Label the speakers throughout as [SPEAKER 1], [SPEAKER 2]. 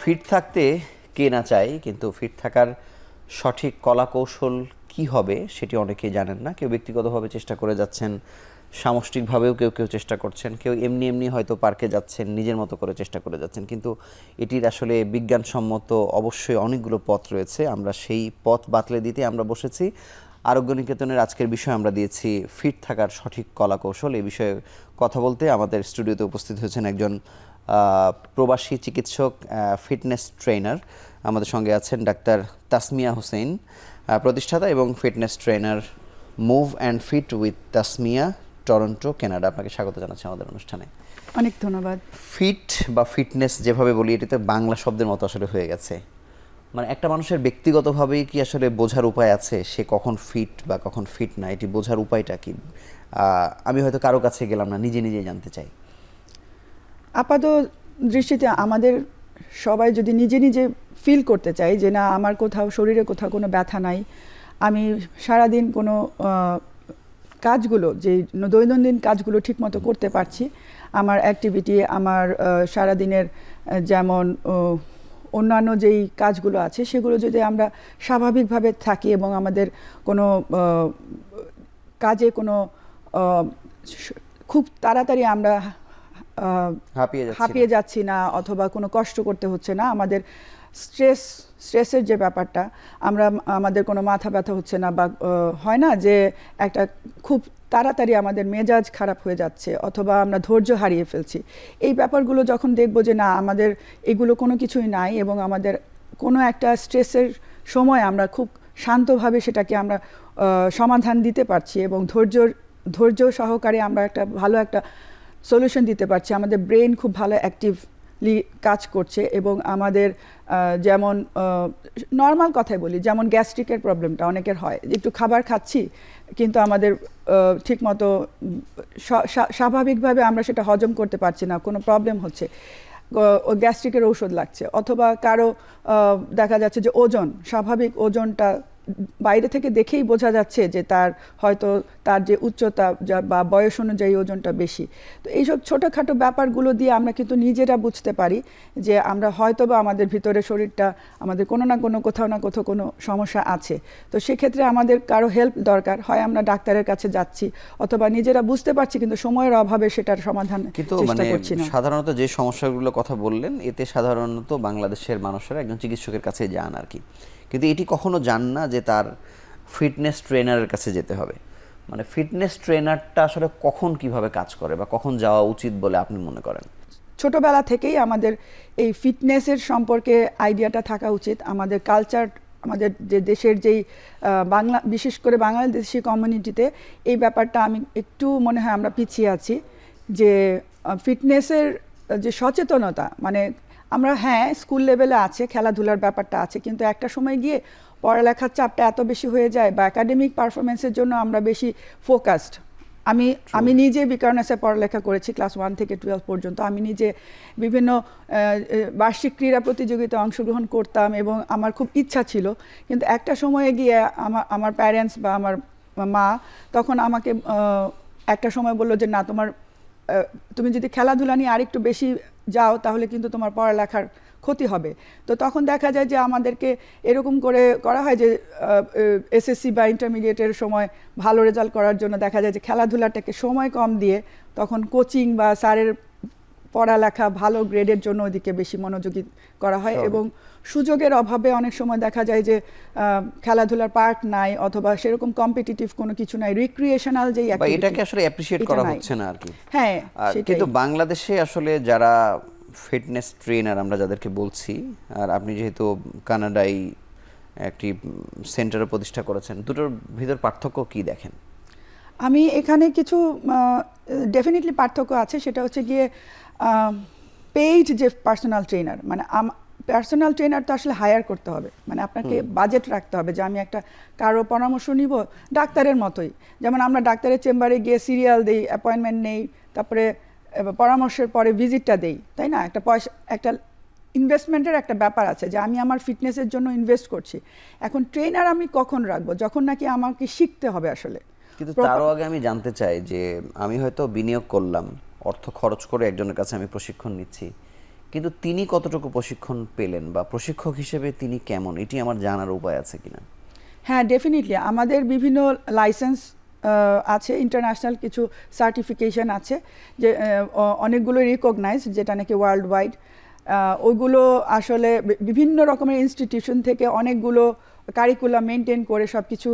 [SPEAKER 1] Fit থাকতে কে না চায়, কিন্তু ফিট থাকার সঠিক কলা কৌশল কী হবে সেটি অনেকেই জানেন না। কেউ ব্যক্তিগতভাবে চেষ্টা করে যাচ্ছেন, সামষ্টিকভাবেও কেউ কেউ চেষ্টা করছেন, কেউ এমনি এমনি হয়তো পার্কে যাচ্ছেন, নিজের মতো করে চেষ্টা করে যাচ্ছেন। কিন্তু এটির আসলে বিজ্ঞানসম্মত অবশ্যই অনেকগুলো পথ রয়েছে। আমরা সেই পথ বাতলে দিতে আমরা বসেছি। আরোগ্য নিকেতনের আজকের বিষয় আমরা দিয়েছি ফিট থাকার সঠিক কলা কৌশল। এই বিষয়ে কথা বলতে আমাদের স্টুডিওতে উপস্থিত হয়েছেন একজন প্রবাসী চিকিৎসক, ফিটনেস ট্রেনার। আমাদের সঙ্গে আছেন ডাক্তার তাসমিয়া হোসেন, প্রতিষ্ঠাতা এবং fitness trainer move and fit with Tasmia, Toronto, Canada. আপনাকে স্বাগত জানাচ্ছি আমাদের অনুষ্ঠানে।
[SPEAKER 2] অনেক ধন্যবাদ।
[SPEAKER 1] ফিট বা ফিটনেস যেভাবে বলি, এটি তো বাংলা শব্দের মতো আসলে হয়ে গেছে। মানে একটা মানুষের ব্যক্তিগতভাবেই কি আসলে বোঝার উপায় আছে সে কখন ফিট বা কখন ফিট না? এটি বোঝার উপায়টা কি? আমি হয়তো কারো কাছে গেলাম না, নিজে নিজে জানতে চাই।
[SPEAKER 2] আপাত দৃষ্টিতে আমাদের সবাই যদি নিজে নিজে ফিল করতে চাই যে না, আমার কোথাও শরীরে কোথাও কোনো ব্যথা নাই, আমি সারাদিন কোনো কাজগুলো যে দৈনন্দিন কাজগুলো ঠিকমতো করতে পারছি, আমার অ্যাক্টিভিটি, আমার সারাদিনের যেমন অন্যান্য যেই কাজগুলো আছে সেগুলো যদি আমরা স্বাভাবিকভাবে থাকি এবং আমাদের কোনো কাজে কোনো খুব তাড়াতাড়ি আমরা হাঁপিয়ে যাচ্ছি না অথবা কোনো কষ্ট করতে হচ্ছে না, আমাদের স্ট্রেসের যে ব্যাপারটা, আমাদের কোনো মাথা ব্যথা হচ্ছে না, বা হয় না যে একটা খুব তাড়াতাড়ি আমাদের মেজাজ খারাপ হয়ে যাচ্ছে অথবা আমরা ধৈর্য হারিয়ে ফেলছি, এই ব্যাপারগুলো যখন দেখবো যে না, আমাদের এগুলো কোনো কিছুই নাই এবং আমাদের কোনো একটা স্ট্রেসের সময় আমরা খুব শান্তভাবে সেটাকে আমরা সমাধান দিতে পারছি এবং ধৈর্য সহকারে আমরা একটা ভালো একটা সলিউশন দিতে পারছি, আমাদের ব্রেন খুব ভালো অ্যাক্টিভলি কাজ করছে এবং আমাদের যেমন নর্মাল কথাই বলি, যেমন গ্যাস্ট্রিকের প্রবলেমটা অনেকের হয়, একটু খাবার খাচ্ছি কিন্তু আমাদের ঠিকমতো স্বাভাবিকভাবে আমরা সেটা হজম করতে পারছি না, কোনো প্রবলেম হচ্ছে, গ্যাস্ট্রিকের ঔষধ লাগছে, অথবা কারো দেখা যাচ্ছে যে স্বাভাবিক ওজনটা বাইরে থেকে দেখেই বোঝা যাচ্ছে যে হয়তো তার যে উচ্চতা বা বয়স অনুযায়ী ওজনটা বেশি। তো এইসব ছোটোখাটো ব্যাপারগুলো দিয়ে আমরা কিন্তু নিজেরা বুঝতে পারি যে আমরা হয়তো বা আমাদের ভিতরে শরীরটা আমাদের কোনো না কোনো কোথাও না কোথাও কোনো সমস্যা আছে। তো সেক্ষেত্রে আমাদের কারো হেল্প দরকার হয়, আমরা ডাক্তারের কাছে যাচ্ছি অথবা নিজেরা বুঝতে পারছি কিন্তু সময়ের অভাবে সেটার সমাধান চেষ্টা করছি না।
[SPEAKER 1] সাধারণত যে সমস্যাগুলো কথা বললেন, এতে সাধারণত বাংলাদেশের মানুষেরা একজন চিকিৎসকের কাছে যান আর কি, কিন্তু এটি কখনো জান না যে তার ফিটনেস ট্রেনারের কাছে যেতে হবে। মানে ফিটনেস ট্রেনারটা আসলে কখন কিভাবে কাজ করে বা কখন যাওয়া উচিত বলে আপনি মনে করেন?
[SPEAKER 2] ছোটবেলা থেকেই আমাদের এই ফিটনেসের সম্পর্কে আইডিয়াটা থাকা উচিত। আমাদের কালচার, আমাদের যে দেশের যেই বিশেষ করে বাংলাদেশি কমিউনিটিতে এই ব্যাপারটা আমি একটু মনে হয় আমরা পিছিয়ে আছি, যে ফিটনেসের যে সচেতনতা, মানে আমরা স্কুল লেভেলে আছে, খেলাধুলার ব্যাপারটা আছে, কিন্তু একটা সময় গিয়ে পড়ালেখার চাপটা এত বেশি হয়ে যায় বা একাডেমিক পারফরমেন্সের জন্য আমরা বেশি ফোকাসড। আমি নিজে বিকারনেসে পড়ালেখা করেছি ক্লাস 1 থেকে 12 পর্যন্ত। আমি নিজে বিভিন্ন বার্ষিক ক্রীড়া প্রতিযোগিতায় অংশগ্রহণ করতাম এবং আমার খুব ইচ্ছা ছিল, কিন্তু একটা সময়ে গিয়ে আমার প্যারেন্টস বা আমার মা তখন আমাকে একটা সময় বললো যে না, তুমি যদি খেলাধুলা নিয়ে আরেকটু বেশি যাও তাহলে কিন্তু তোমার পড়ালেখার ক্ষতি হবে। তো তখন দেখা যায় যে আমাদেরকে এরকম করে করা হয় যে এসএসসি বা ইন্টারমিডিয়েটের সময় ভালো রেজাল্ট করার জন্য দেখা যায় যে খেলাধুলাটাকে সময় কম দিয়ে তখন কোচিং বা স্যারের পড়ালেখা ভালো গ্রেডের জন্য ওদিকে বেশি মনোযোগী করা হয় এবং সুযোগের অভাবে অনেক সময় দেখা যায় যে খেলাধুলার পার্ট নাই অথবা সেরকম কম্পিটিটিভ কোনো কিছু নাই, রিক্রিয়েশনাল যেই অ্যাক্টিভিটি,
[SPEAKER 1] এটাকে আসলে অ্যাপ্রিশিয়েট করা হচ্ছে না আর কি।
[SPEAKER 2] হ্যাঁ,
[SPEAKER 1] কিন্তু বাংলাদেশে আসলে যারা ফিটনেস ট্রেনার আমরা যাদেরকে বলছি, আর আপনি যেহেতু কানাডায় একটি সেন্টার প্রতিষ্ঠা করেছেন, দুটোর ভিতর পার্থক্য কি দেখেন?
[SPEAKER 2] আমি এখানে কিছু ডেফিনেটলি পার্থক্য আছে, সেটা হচ্ছে গিয়ে পেইড যে পার্সোনাল ট্রেনার, মানে পার্সোনাল ট্রেনার তো আসলে হায়ার করতে হবে, মানে আপনাকে বাজেট রাখতে হবে যে আমি একটা কারো পরামর্শ নিব ডাক্তারের মতোই, যেমন আমরা ডাক্তারের চেম্বারে গিয়ে সিরিয়াল দেই, অ্যাপয়েন্টমেন্ট নেই, তারপরে পরামর্শের পরে ভিজিটটা দেই, তাই না? একটা পয়সা, একটা ইনভেস্টমেন্টের একটা ব্যাপার আছে যে আমি আমার ফিটনেসের জন্য ইনভেস্ট করছি। এখন ট্রেনার আমি কখন রাখবো? যখন নাকি আমাকে শিখতে হবে আসলে।
[SPEAKER 1] কিন্তু তারও আগে আমি জানতে চাই যে আমি হয়তো বিনিয়োগ করলাম, অর্থ খরচ করে একজনের কাছে আমি প্রশিক্ষণ নিচ্ছি, কিন্তু তিনি কতটুকু প্রশিক্ষণ পেলেন বা প্রশিক্ষক হিসেবে তিনি কেমন, এটি আমার জানার উপায় আছে কিনা?
[SPEAKER 2] হ্যাঁ, ডেফিনেটলি আমাদের বিভিন্ন লাইসেন্স আছে, ইন্টারন্যাশনাল কিছু সার্টিফিকেশন আছে যে অনেকগুলো রিকগনাইজ, যেটা নাকি ওয়ার্ল্ড ওয়াইড। ওইগুলো আসলে বিভিন্ন রকমের ইনস্টিটিউশন থেকে অনেকগুলো কারিকুলাম মেনটেন করে সব কিছু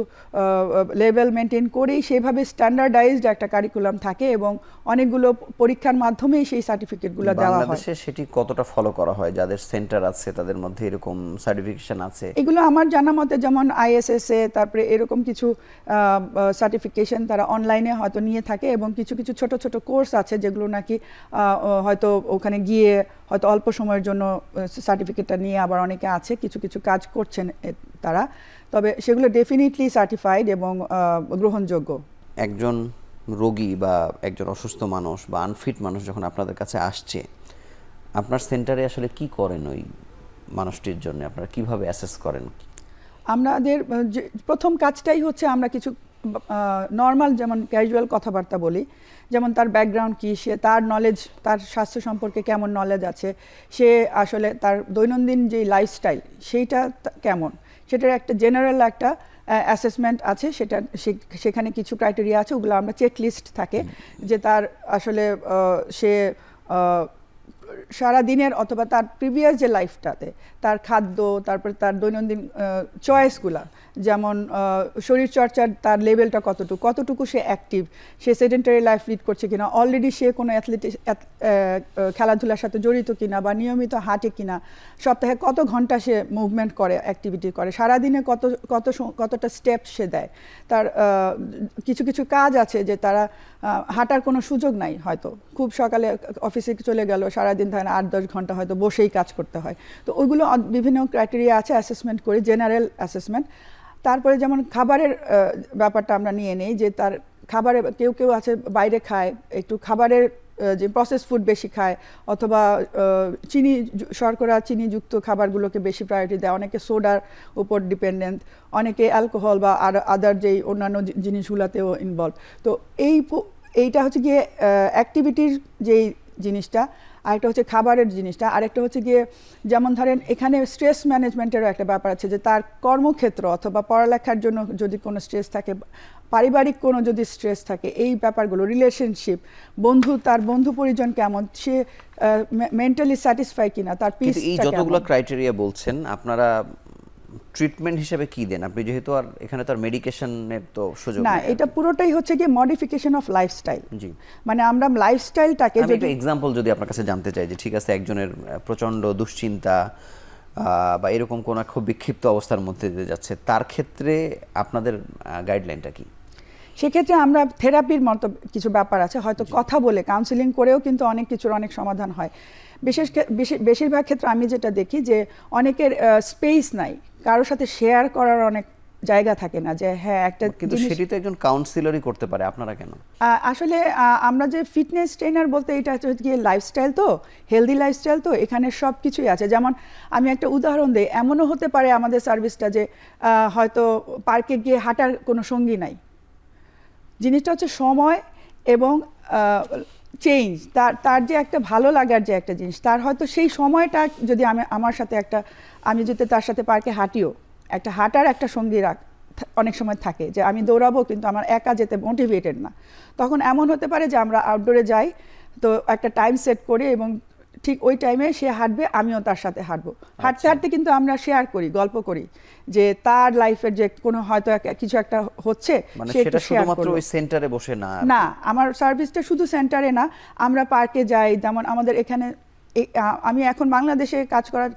[SPEAKER 2] লেভেল মেনটেন করেই সেভাবে স্ট্যান্ডার্ডাইজড একটা কারিকুলাম থাকে এবং অনেকগুলো পরীক্ষার মাধ্যমেই সেই সার্টিফিকেটগুলো দেওয়া হয়।
[SPEAKER 1] বাংলাদেশে সেটি কতটা ফলো করা হয়? যাদের সেন্টার আছে তাদের মধ্যে এরকম সার্টিফিকেশন আছে?
[SPEAKER 2] এগুলো আমার জানা মতে যেমন আইএসএসএ, তারপরে এরকম কিছু সার্টিফিকেশন তারা অনলাইনে হয়তো নিয়ে থাকে এবং কিছু কিছু ছোট ছোট কোর্স আছে যেগুলো নাকি হয়তো ওখানে গিয়ে হয়তো অল্প সময়ের জন্য সার্টিফিকেটটা নিয়ে আবার অনেকে আছে কিছু কিছু কাজ করছেন তারা, তবে সেগুলো ডেফিনেটলি সার্টিফাইড এবং গ্রহণযোগ্য।
[SPEAKER 1] একজন রোগী বা একজন অসুস্থ মানুষ বা আনফিট মানুষ যখন আপনাদের কাছে আসছে, আপনার সেন্টারে আসলে কি করেন ওই মানুষটির জন্য? আপনারা কিভাবে অ্যাসেস করেন?
[SPEAKER 2] আমাদের প্রথম কাজটাই হচ্ছে আমরা কিছু নর্মাল যেমন ক্যাজুয়াল কথাবার্তা বলি, যেমন তার ব্যাকগ্রাউন্ড কী, সে তার নলেজ, তার স্বাস্থ্য সম্পর্কে কেমন নলেজ আছে, সে আসলে তার দৈনন্দিন যে লাইফস্টাইল সেইটা কেমন, সেটার একটা জেনারেল একটা অ্যাসেসমেন্ট আছে। সেখানে কিছু ক্রাইটেরিয়া আছে, ওগুলো আমরা চেক লিস্ট থাকে যে তার আসলে সে সারা দিনের অথবা তার প্রিভিয়াস যে লাইফটাতে তার খাদ্য, তারপর তার দৈনন্দিন চয়েসগুলা, যেমন শরীরচর্চার তার লেভেলটা কতটুকু সে অ্যাক্টিভ, সে সেডেন্টারি লাইফ লিড করছে কিনা, অলরেডি সে কোনো খেলাধুলার সাথে জড়িত কিনা বা নিয়মিত হাঁটে কিনা, সপ্তাহে কত ঘন্টা সে মুভমেন্ট করে, অ্যাক্টিভিটি করে, সারাদিনে কতটা স্টেপ সে দেয়। তার কিছু কিছু কাজ আছে যে তারা হাঁটার কোনো সুযোগ নাই, হয়তো খুব সকালে অফিসে চলে গেল, সারাদিন ধরেন 8-10 ঘন্টা হয়তো বসেই কাজ করতে হয়। তো ওইগুলো বিভিন্ন ক্রাইটেরিয়া আছে, অ্যাসেসমেন্ট করি, জেনারেল অ্যাসেসমেন্ট। তারপরে যেমন খাবারের ব্যাপারটা আমরা নিয়ে নেই, যে তার খাবারে কেউ কেউ আছে বাইরে খায়, একটু খাবারের যে প্রসেস ফুড বেশি খায়, অথবা শর্করা চিনিযুক্ত খাবারগুলোকে বেশি প্রায়োরিটি দেয়, অনেকে সোডার উপর ডিপেন্ডেন্ট, অনেকে অ্যালকোহল বা আদার যেই অন্যান্য জিনিসগুলোতেও ইনভলভ। তো এইটা হচ্ছে গিয়ে অ্যাক্টিভিটির যেই জিনিসটা, আরেকটা হচ্ছে খাবারের জিনিসটা, আরেকটা হচ্ছে গিয়ে যেমন ধরেন এখানে স্ট্রেস ম্যানেজমেন্টেরও একটা ব্যাপার আছে, যে তার কর্মক্ষেত্র অথবা পড়ালেখার জন্য যদি কোনো স্ট্রেস থাকে, পারিবারিক কোনো যদি স্ট্রেস থাকে, এই ব্যাপারগুলো, রিলেশনশিপ, তার বন্ধু পরিজন কেমন, সে মেন্টালি স্যাটিসফাই কিনা, তার পিস।
[SPEAKER 1] এই যতগুলো ক্রাইটেরিয়া বলছেন, আপনারা ট্রিটমেন্ট হিসেবে কি দেন? আপনি যেহেতু আর এখানে তো আর মেডিকেশনের তো সুযোগ
[SPEAKER 2] না, এটা পুরোটাই হচ্ছে গিয়ে মডিফিকেশন অফ লাইফস্টাইল।
[SPEAKER 1] জি,
[SPEAKER 2] মানে আমরা লাইফস্টাইলটাকে
[SPEAKER 1] যদি একটা এক্সাম্পল যদি আপনার কাছে জানতে চাই, যে ঠিক আছে একজনের প্রচন্ড দুশ্চিন্তা বা এরকম কোনো খুব বিক্ষিপ্ত অবস্থার মধ্যে দিয়ে যাচ্ছে, তার ক্ষেত্রে আপনাদের গাইডলাইনটা কি?
[SPEAKER 2] সেক্ষেত্রে আমরা থেরাপির মতো কিছু ব্যাপার আছে, হয়তো কথা বলে কাউন্সিলিং করেও কিন্তু অনেক কিছুর অনেক সমাধান হয়। বেশিরভাগ ক্ষেত্রে আমি যেটা দেখি যে অনেকের স্পেস নাই, কারোর সাথে শেয়ার করার অনেক জায়গা থাকে না, যে হ্যাঁ একটা
[SPEAKER 1] কিন্তু সেটি তো একজন কাউন্সিলরই করতে পারে, আপনারা কেন?
[SPEAKER 2] আসলে আমরা যে ফিটনেস ট্রেনার বলতে এটা হচ্ছে গিয়ে লাইফস্টাইল, তো হেলদি লাইফস্টাইল, তো এখানে সব কিছুই আছে। যেমন আমি একটা উদাহরণ দিই, এমনও হতে পারে আমাদের সার্ভিসটা যে হয়তো পার্কে গিয়ে হাঁটার কোনো সঙ্গী নাই, জিনিসটা হচ্ছে সময় এবং চেঞ্জ, তার যে একটা ভালো লাগার যে একটা জিনিস, তার হয়তো সেই সময়টা যদি আমার সাথে আমি যদি তার সাথে পার্কে হাঁটিও, একটা হাঁটার একটা সঙ্গী অনেক সময় থাকে, যে আমি দৌড়াবো কিন্তু আমার একা যেতে মোটিভেটেড না, তখন এমন হতে পারে যে আমরা আউটডোরে যাই, তো একটা টাইম সেট করি এবং ঠিক ওই টাইমে সে হাঁটবে, আমিও তার সাথে হাঁটবো। হাঁটতে হাঁটতে কিন্তু আমরা শেয়ার করি, গল্প করি, যে তার লাইফের যে কোনো হয়তো কিছু একটা হচ্ছে,
[SPEAKER 1] মানে সেটা শুধুমাত্র ওই সেন্টারে বসে না,
[SPEAKER 2] আমার সার্ভিসটা শুধু সেন্টারে না, আমরা পার্কে যাই। যেমন আমাদের এখানে আমি এখন বাংলাদেশে কাজ করার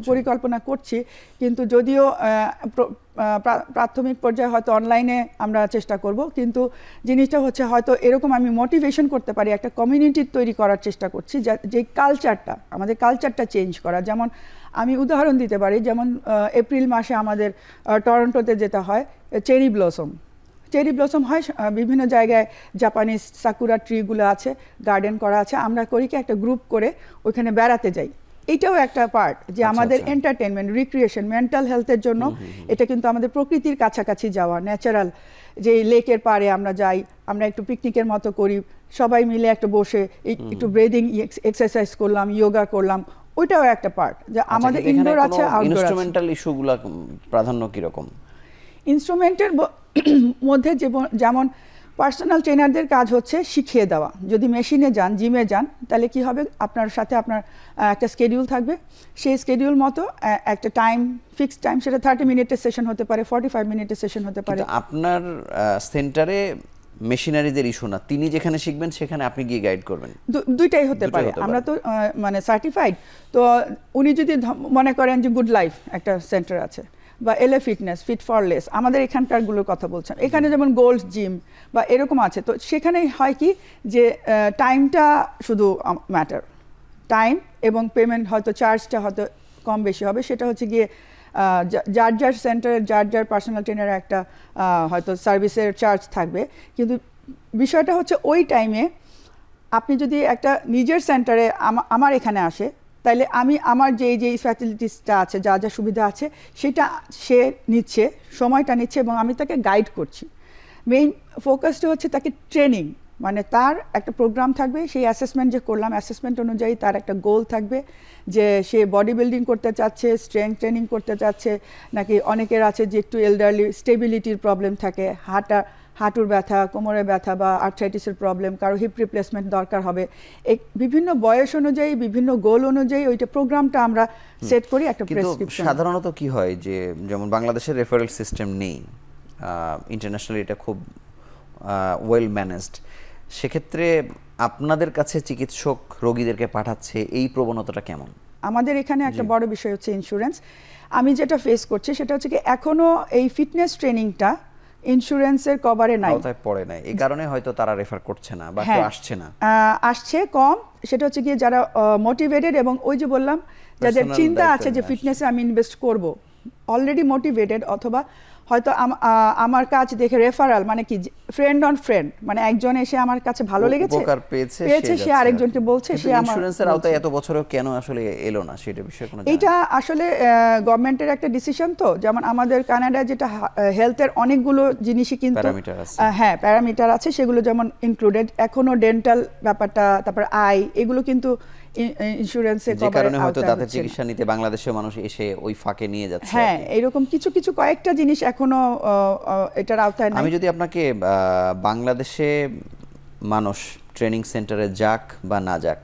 [SPEAKER 2] পরিকল্পনা করছি, কিন্তু যদিও প্রাথমিক পর্যায়ে হয়তো অনলাইনে আমরা চেষ্টা করব, কিন্তু জিনিসটা হচ্ছে হয়তো এরকম আমি মোটিভেশন করতে পারি, একটা কমিউনিটি তৈরি করার চেষ্টা করছি, যে আমাদের কালচারটা চেঞ্জ করা। যেমন আমি উদাহরণ দিতে পারি, যেমন এপ্রিল মাসে আমাদের টরন্টোতে যেটা হয়, চেরি ব্লসম হয় বিভিন্ন জায়গায়, জাপানিজ সাকুরা ট্রিগুলো আছে, গার্ডেন করা আছে, আমরা করি কি একটা গ্রুপ করে ওইখানে বেড়াতে যাই, এইটাও একটা পার্ট যে আমাদের
[SPEAKER 1] আচ্ছা।
[SPEAKER 2] এন্টারটেনমেন্ট, রিক্রিয়েশন, মেন্টাল হেলথের জন্য এটা কিন্তু আমাদের প্রকৃতির কাছাকাছি যাওয়া, ন্যাচারাল, যে লেকের পাড়ে আমরা যাই, আমরা একটু পিকনিকের মতো করি, সবাই মিলে একটা বসে একটু ব্রিদিং এক্সারসাইজ করলাম, যোগা করলাম, ওইটাও একটা পার্ট যে আমাদের ইনডোর আছে, আউটডোর আছে।
[SPEAKER 1] ইনস্ট্রুমেন্টাল ইস্যুগুলা প্রাধান্য কিরকম?
[SPEAKER 2] ইনস্ট্রুমেন্টের মধ্যে যেমন পার্সোনাল ট্রেনারদের কাজ হচ্ছে শিখিয়ে দেওয়া। যদি মেশিনে যান, জিমে যান, তাহলে কি হবে, আপনার সাথে আপনার একটা স্কেডিউল থাকবে, সেই স্কেডিউল মতো একটা টাইম, ফিক্সড টাইম, সেটা 30 মিনিটের সেশন হতে পারে, 45 মিনিটের সেশন হতে পারে।
[SPEAKER 1] কিন্তু আপনার সেন্টারে মেশিনারিজের ইস্যু না, তিনি যেখানে শিখবেন সেখানে আপনি গিয়ে গাইড করবেন?
[SPEAKER 2] দুইটাই হতে পারে। আমরা তো মানে সার্টিফাইড, তো উনি যদি মনে করেন যে গুড লাইফ একটা সেন্টার আছে, বা LA fitness, fit for less, আমাদের এখানকারগুলোর কথা বলছেন, এখানে যেমন গোল্ড জিম বা এরকম আছে, তো সেখানে হয় কি যে টাইমটা শুধু ম্যাটার, টাইম এবং পেমেন্ট, হয়তো চার্জটা হয়তো কম বেশি হবে, সেটা হচ্ছে গিয়ে যার যার সেন্টারের যার যার পার্সোনাল ট্রেনারের একটা হয়তো সার্ভিসের চার্জ থাকবে। কিন্তু বিষয়টা হচ্ছে ওই টাইমে আপনি যদি একটা নিজের সেন্টারে আমার এখানে আসে, তাইলে আমি আমার যেই ফ্যাসিলিটিসটা আছে, যা যা সুবিধা আছে, সেটা সে নিচ্ছে, সময়টা নিচ্ছে, এবং আমি তাকে গাইড করছি। মেইন ফোকাসটা হচ্ছে তাকে ট্রেনিং, মানে তার একটা প্রোগ্রাম থাকবে, সেই অ্যাসেসমেন্ট যে করলাম, অ্যাসেসমেন্ট অনুযায়ী তার একটা গোল থাকবে, যে সে বডি বিল্ডিং করতে চাচ্ছে, স্ট্রেংথ ট্রেনিং করতে চাচ্ছে, নাকি অনেকের আছে যে একটু এলডারলি স্টেবিলিটির প্রবলেম থাকে, হাঁটুর ব্যথা, কোমরে ব্যথা, বা আর্থ্রাইটিসের প্রবলেম, কারো হিপ রিপ্লেসমেন্ট দরকার হবে। এই বিভিন্ন বয়স অনুযায়ী, বিভিন্ন গোল অনুযায়ী ওইটা প্রোগ্রামটা আমরা সেট করি একটা প্রেসক্রিপশন।
[SPEAKER 1] সাধারণত কি হয় যে, যেমন বাংলাদেশের রেফারেল সিস্টেম নেই, ইন্টারন্যাশনালি এটা খুব ওয়েল ম্যানেজড, সেক্ষেত্রে আপনাদের কাছে চিকিৎসক রোগীদেরকে পাঠাচ্ছে, এই প্রবণতাটা কেমন?
[SPEAKER 2] আমাদের এখানে একটা বড় বিষয় হচ্ছে ইন্স্যুরেন্স। আমি যেটা ফেস করছি সেটা হচ্ছে কি, এখনো এই ফিটনেস ট্রেনিংটা ইন্স্যুরেন্সের কভারে নাই,
[SPEAKER 1] আওতায় পড়ে নাই, এই কারণে হয়তো তারা রেফার করছে না বা কেউ আসছে না।
[SPEAKER 2] আসছে কম। সেটা হচ্ছে গিয়ে যারা মোটিভেটেড, এবং ওই যে বললাম, যাদের
[SPEAKER 1] Personal
[SPEAKER 2] চিন্তা
[SPEAKER 1] দায়িত্ব
[SPEAKER 2] আছে যে
[SPEAKER 1] নিয়ে
[SPEAKER 2] ফিটনেসে আমি ইনভেস্ট করব, অলরেডি মোটিভেটেড, অথবা হয়তো আমার কাজ দেখে রেফারাল, মানে কি ফ্রেন্ড অন ফ্রেন্ড, মানে একজন এসে আমার কাছে ভালো লেগেছে,
[SPEAKER 1] উপকার পেয়েছে,
[SPEAKER 2] সে আরেকজনকে বলছে, সে আমার
[SPEAKER 1] ইন্স্যুরেন্সের আওতায় এত বছরেও কেন আসলে এলো না, সেটা বিষয়ে কোনো
[SPEAKER 2] এটা আসলে গভর্নমেন্টের একটা ডিসিশন। তো যেমন আমাদের কানাডায় যেটা হেলথের অনেকগুলো জিনিসই কিন্তু
[SPEAKER 1] প্যারামিটার আছে।
[SPEAKER 2] হ্যাঁ, প্যারামিটার আছে, সেগুলো যেমন ইনক্লুডেড, এখনো ডেন্টাল ব্যাপারটা, তারপর আই, এগুলো কিন্তু ইন্স্যুরেন্সে
[SPEAKER 1] যে কারণে হয়তো দাঁতের চিকিৎসা নিতে বাংলাদেশের মানুষ এসে ওই ফাঁকে নিয়ে যাচ্ছে।
[SPEAKER 2] হ্যাঁ, এরকম কিছু কয়েকটা জিনিস এখনো এটার আওতায় নাই।
[SPEAKER 1] আমি যদি আপনাকে বাংলাদেশে মানুষ ট্রেনিং সেন্টারে যাক বা না যাক,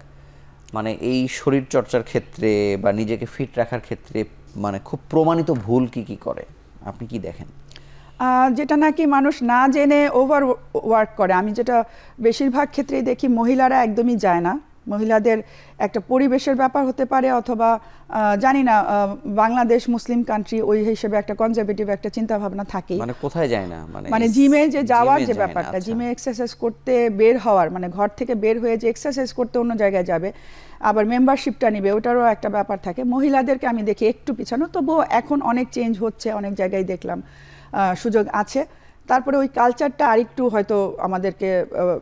[SPEAKER 1] মানে এই শরীর চর্চার ক্ষেত্রে বা নিজেকে ফিট রাখার ক্ষেত্রে মানে খুব প্রমাণিত ভুল কি কি করে আপনি কি দেখেন?
[SPEAKER 2] যেটা নাকি মানুষ না জেনে ওভার ওয়ার্ক করে, আমি যেটা বেশিরভাগ ক্ষেত্রেই দেখি, মহিলারা একদমই যায় না। মহিলাদের একটা পরিবেশের ব্যাপার হতে পারে, অথবা জানি না, বাংলাদেশ মুসলিম কান্ট্রি, ওই হিসেবে একটা কনজারভেটিভ একটা চিন্তা ভাবনা থাকে।
[SPEAKER 1] মানে কোথায় যায় না,
[SPEAKER 2] মানে জিমে যে যাওয়ার যে ব্যাপারটা, জিমে এক্সারসাইজ করতে বের হওয়ার, মানে ঘর থেকে বের হয়ে যে এক্সারসাইজ করতে অন্য জায়গায় যাবে, আবার মেম্বারশিপটা নিবে, ওটারও একটা ব্যাপার থাকে। মহিলাদেরকে আমি দেখি একটু পিছানো, তবুও এখন অনেক চেঞ্জ হচ্ছে, অনেক জায়গায় দেখলাম সুযোগ আছে। তারপরে ওই কালচারটা আরেকটু হয়তো আমাদেরকে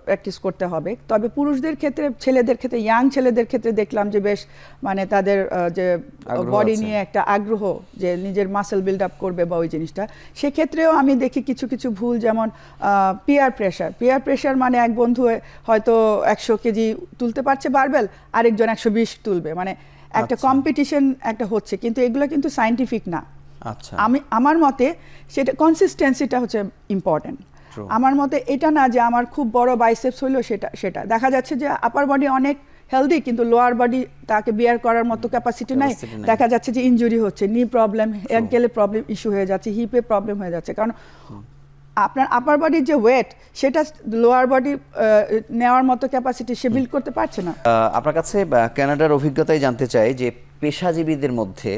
[SPEAKER 2] প্র্যাকটিস করতে হবে। তবে পুরুষদের ক্ষেত্রে, ছেলেদের ক্ষেত্রে, ইয়াং ছেলেদের ক্ষেত্রে দেখলাম যে বেশ, মানে তাদের যে বডি নিয়ে একটা আগ্রহ, যে নিজের মাসেল বিল্ড আপ করবে বা ওই জিনিসটা, সেক্ষেত্রেও আমি দেখি কিছু ভুল, যেমন পিয়ার প্রেশার, মানে এক বন্ধু হয়তো 100 কেজি তুলতে পারছে বারবেল, আরেকজন 120 তুলবে, মানে একটা কম্পিটিশন একটা হচ্ছে, কিন্তু এগুলো কিন্তু সায়েন্টিফিক না।
[SPEAKER 1] আচ্ছা,
[SPEAKER 2] আমার মতে সেটা কনসিস্টেন্সিটা হচ্ছে ইম্পর্টেন্ট। আমার মতে এটা না যে আমার খুব বড় বাইসেপস হইলো, সেটা দেখা যাচ্ছে যে আপার বডি অনেক হেলদি, কিন্তু লোয়ার বডি তাকে বিয়ার করার মতো ক্যাপাসিটি নাই। দেখা যাচ্ছে যে ইনজুরি হচ্ছে, নি প্রবলেম, অ্যাঙ্কেলে প্রবলেম ইস্যু হয়ে যাচ্ছে, হিপে প্রবলেম হয়ে যাচ্ছে, কারণ আপনার আপার বডির যে ওয়েট, সেটা লোয়ার বডি নেওয়ার মতো ক্যাপাসিটি সে বিল্ড করতে পারছে না।
[SPEAKER 1] আপনার কাছে কানাডার অভিজ্ঞতাই জানতে চাই যে পেশাজীবীদের মধ্যে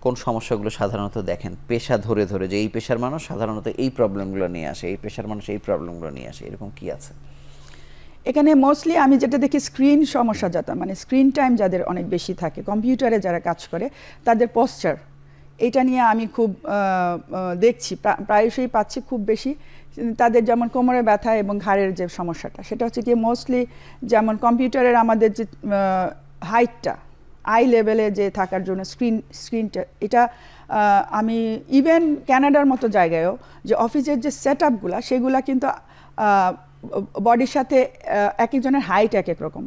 [SPEAKER 1] কোন সমস্যাগুলো সাধারণত দেখেন, পেশা ধরে যে এই পেশার মানুষ সাধারণত এই প্রবলেমগুলো নিয়ে আসে, এই পেশার মানুষ এই প্রবলেমগুলো নিয়ে আসে, এরকম কি আছে?
[SPEAKER 2] এখানে মোস্টলি আমি যেটা দেখি, স্ক্রিন সমস্যা, মানে স্ক্রিন টাইম যাদের অনেক বেশি থাকে, কম্পিউটারে যারা কাজ করে, তাদের পশ্চার, এটা নিয়ে আমি খুব দেখছি, প্রায়শই পাচ্ছি খুব বেশি। তাদের যেমন কোমরে ব্যথা এবং ঘাড়ের যে সমস্যাটা, সেটা হচ্ছে কি মোস্টলি, যেমন কম্পিউটারের আমাদের যে হাইটটা, আই লেভেলে যে থাকার জন্য স্ক্রিনটা এটা আমি ইভেন ক্যানাডার মতো জায়গায়ও যে অফিসের যে সেট আপগুলো সেগুলা কিন্তু বডির সাথে এক একজনের হাইট এক এক রকম